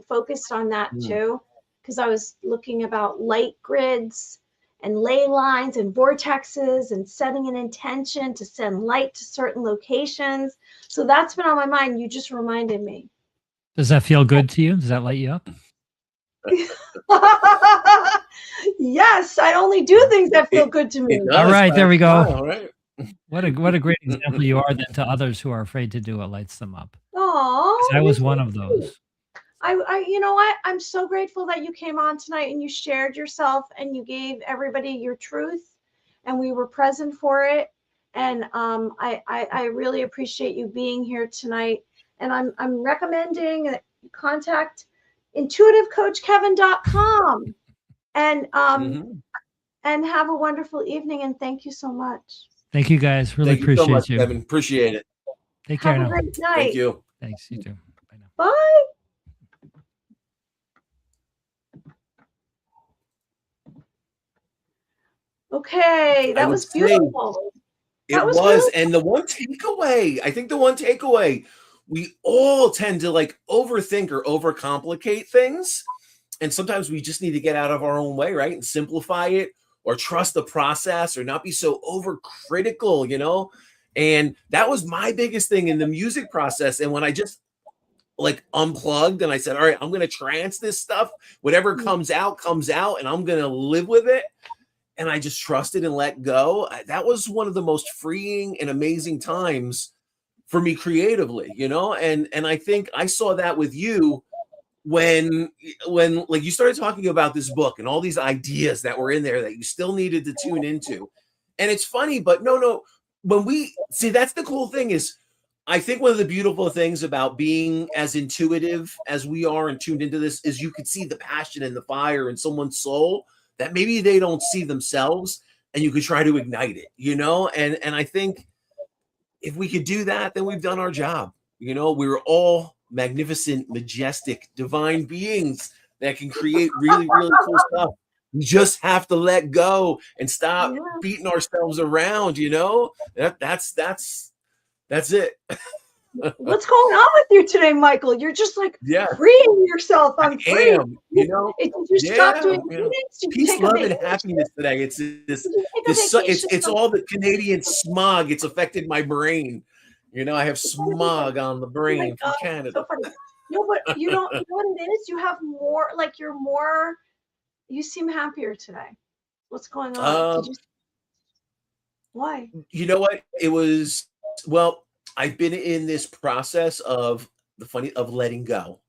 focused on that too, because I was looking about light grids and ley lines and vortexes and setting an intention to send light to certain locations. So that's been on my mind. You just reminded me. Does that feel good to you? Does that light you up? Yes, I only do things that feel good to me. All right, there we go. All right. What a great example you are then to others who are afraid to do what lights them up. Oh, I was one of those. I'm so grateful that you came on tonight and you shared yourself and you gave everybody your truth, and we were present for it. And I really appreciate you being here tonight. And I'm recommending that you contact intuitivecoachkevin.com and and have a wonderful evening. And thank you so much. Thank you, guys. Really Thank appreciate you so much, you. Kevin. Appreciate it. Take care Have a now. great night. Thank you. Thanks. You too. Bye now. Bye. Okay, that was beautiful. It was. Beautiful. And the one takeaway, we all tend to like overthink or overcomplicate things. And sometimes we just need to get out of our own way, right? And simplify it, or trust the process, or not be so overcritical, And that was my biggest thing in the music process. And when I just like unplugged, and I said, all right, I'm going to trance this stuff. Whatever comes out, and I'm going to live with it. And I just trusted and let go. That was one of the most freeing and amazing times for me creatively, you know? And I think I saw that with you when like you started talking about this book and all these ideas that were in there that you still needed to tune into. And it's funny, but no, when we see, that's the cool thing is, I think one of the beautiful things about being as intuitive as we are and tuned into this is you could see the passion and the fire in someone's soul that maybe they don't see themselves, and you could try to ignite it, you know? And I think if we could do that, then we've done our job. You know, we're all magnificent, majestic, divine beings that can create really, really cool stuff. We just have to let go and stop beating ourselves around, you know? That's it. What's going on with you today, Michael? You're just like freeing yourself. I'm free. You know, you stop doing peace, love, and happiness today. It's all the Canadian smog. It's affected my brain. You know, I have smog on the brain from Canada. So no, but you don't. You know what it is? You have more. Like you seem happier today. What's going on? Why? You know what? It was I've been in this process of letting go.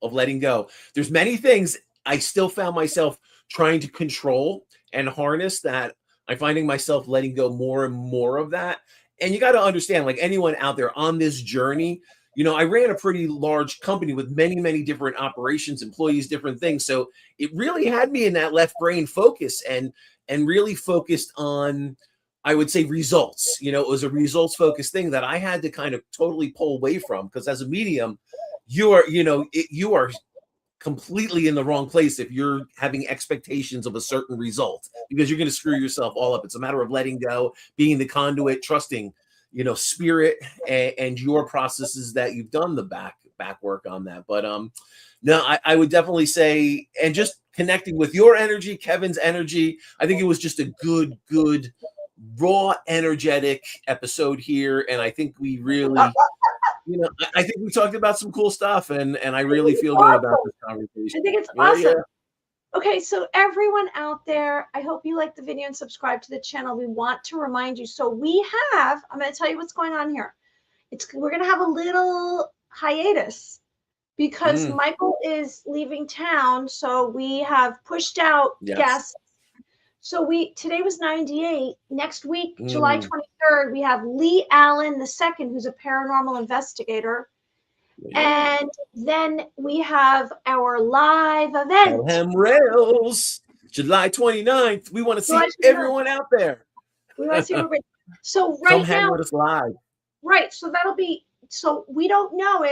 There's many things I still found myself trying to control and harness that I'm finding myself letting go more and more of that. And you got to understand, like anyone out there on this journey, you know, I ran a pretty large company with many, many different operations, employees, different things. So it really had me in that left brain focus and really focused on, I would say, results. You know, it was a results focused thing that I had to kind of totally pull away from, because as a medium, you are completely in the wrong place if you're having expectations of a certain result, because you're going to screw yourself all up. It's a matter of letting go, being the conduit, trusting, you know, spirit and your processes that you've done the back work on that. But no, I would definitely say, and just connecting with your energy, Kevin's energy, I think it was just a good raw, energetic episode here. And I think we really, you know, I think we talked about some cool stuff, and I really feel good about this conversation. I think it's awesome. Yeah. Okay, so everyone out there, I hope you like the video and subscribe to the channel. We want to remind you. So I'm going to tell you what's going on here. We're going to have a little hiatus because Michael is leaving town. So we have pushed out guests. So today was 98. Next week, July 23rd, we have Lee Allen II, who's a paranormal investigator. And then we have our live event. Pelham Rails, July 29th. We want to see everyone out there. We want to see everybody. So right now, with us live. Right. So so we don't know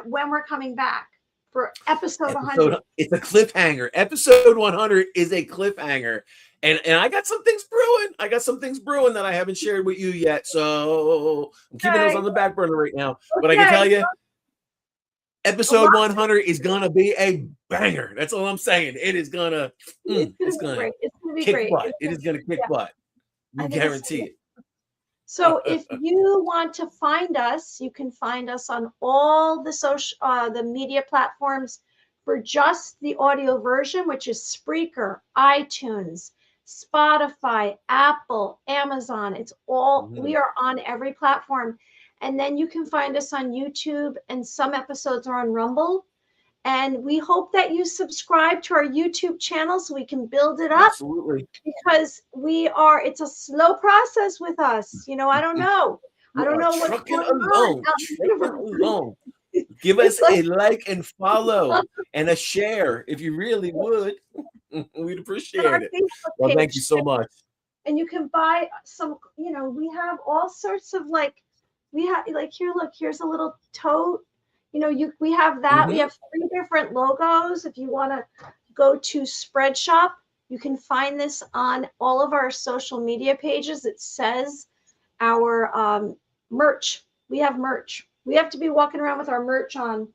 when we're coming back for episode 100. It's a cliffhanger. Episode 100 is a cliffhanger. And I got some things brewing. That I haven't shared with you yet. So I'm keeping those on the back burner right now. But I can tell you, episode 100 is gonna be a banger. That's all I'm saying. It is gonna, it's gonna kick butt. It is gonna kick butt. We guarantee it. So if you want to find us, you can find us on all the media platforms for just the audio version, which is Spreaker, iTunes, Spotify, Apple, Amazon. It's all, we are on every platform. And then you can find us on YouTube, and some episodes are on Rumble. And we hope that you subscribe to our YouTube channel so we can build it up. Absolutely. Because it's a slow process with us. You know, I don't know. I don't know what's going on. Give us a like and follow and a share if you really would. We'd appreciate it. Well, thank you so much. And you can buy some, you know, we have all sorts of here's a little tote. You know, we have that. We have 3 different logos. If you want to go to Spreadshop, you can find this on all of our social media pages. It says our merch. We have merch. We have to be walking around with our merch on.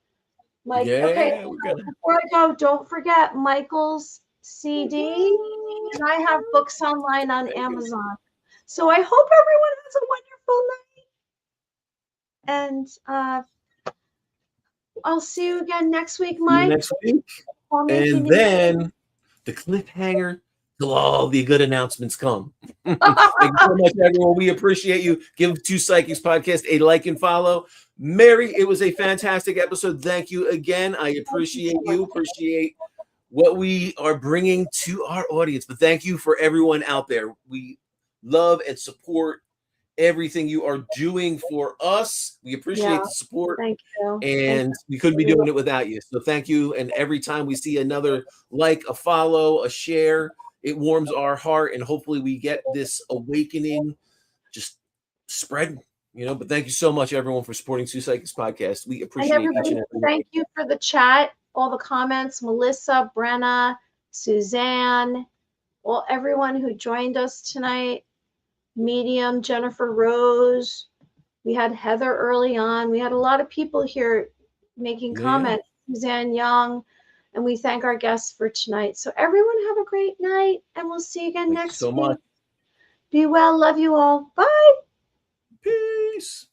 Mike, okay. Before I go, don't forget Michael's CD. And I have books online on Amazon. So I hope everyone has a wonderful night. And I'll see you again next week, See you Mike. next week. Call me if you And need then the cliffhanger till all the good announcements come. Thank you so much, everyone. We appreciate you. Give Two Psychics Podcast a like and follow. Mary, it was a fantastic episode. Thank you again. I appreciate you. Appreciate what we are bringing to our audience. But thank you for everyone out there. We love and support everything you are doing for us. We appreciate the support. Thank you. And we couldn't be doing it without you. So thank you. And every time we see another like, a follow, a share, it warms our heart. And hopefully we get this awakening just spread, But thank you so much, everyone, for supporting Two Psychics Podcast. We appreciate each and every one. Thank you for the chat, all the comments, Melissa, Brenna, Suzanne, well, everyone who joined us tonight. Medium, Jennifer Rose. We had Heather early on. We had a lot of people here making comments. Suzanne Young, and we thank our guests for tonight. So everyone have a great night, and we'll see you again next week. Be well. Love you all. Bye. Peace.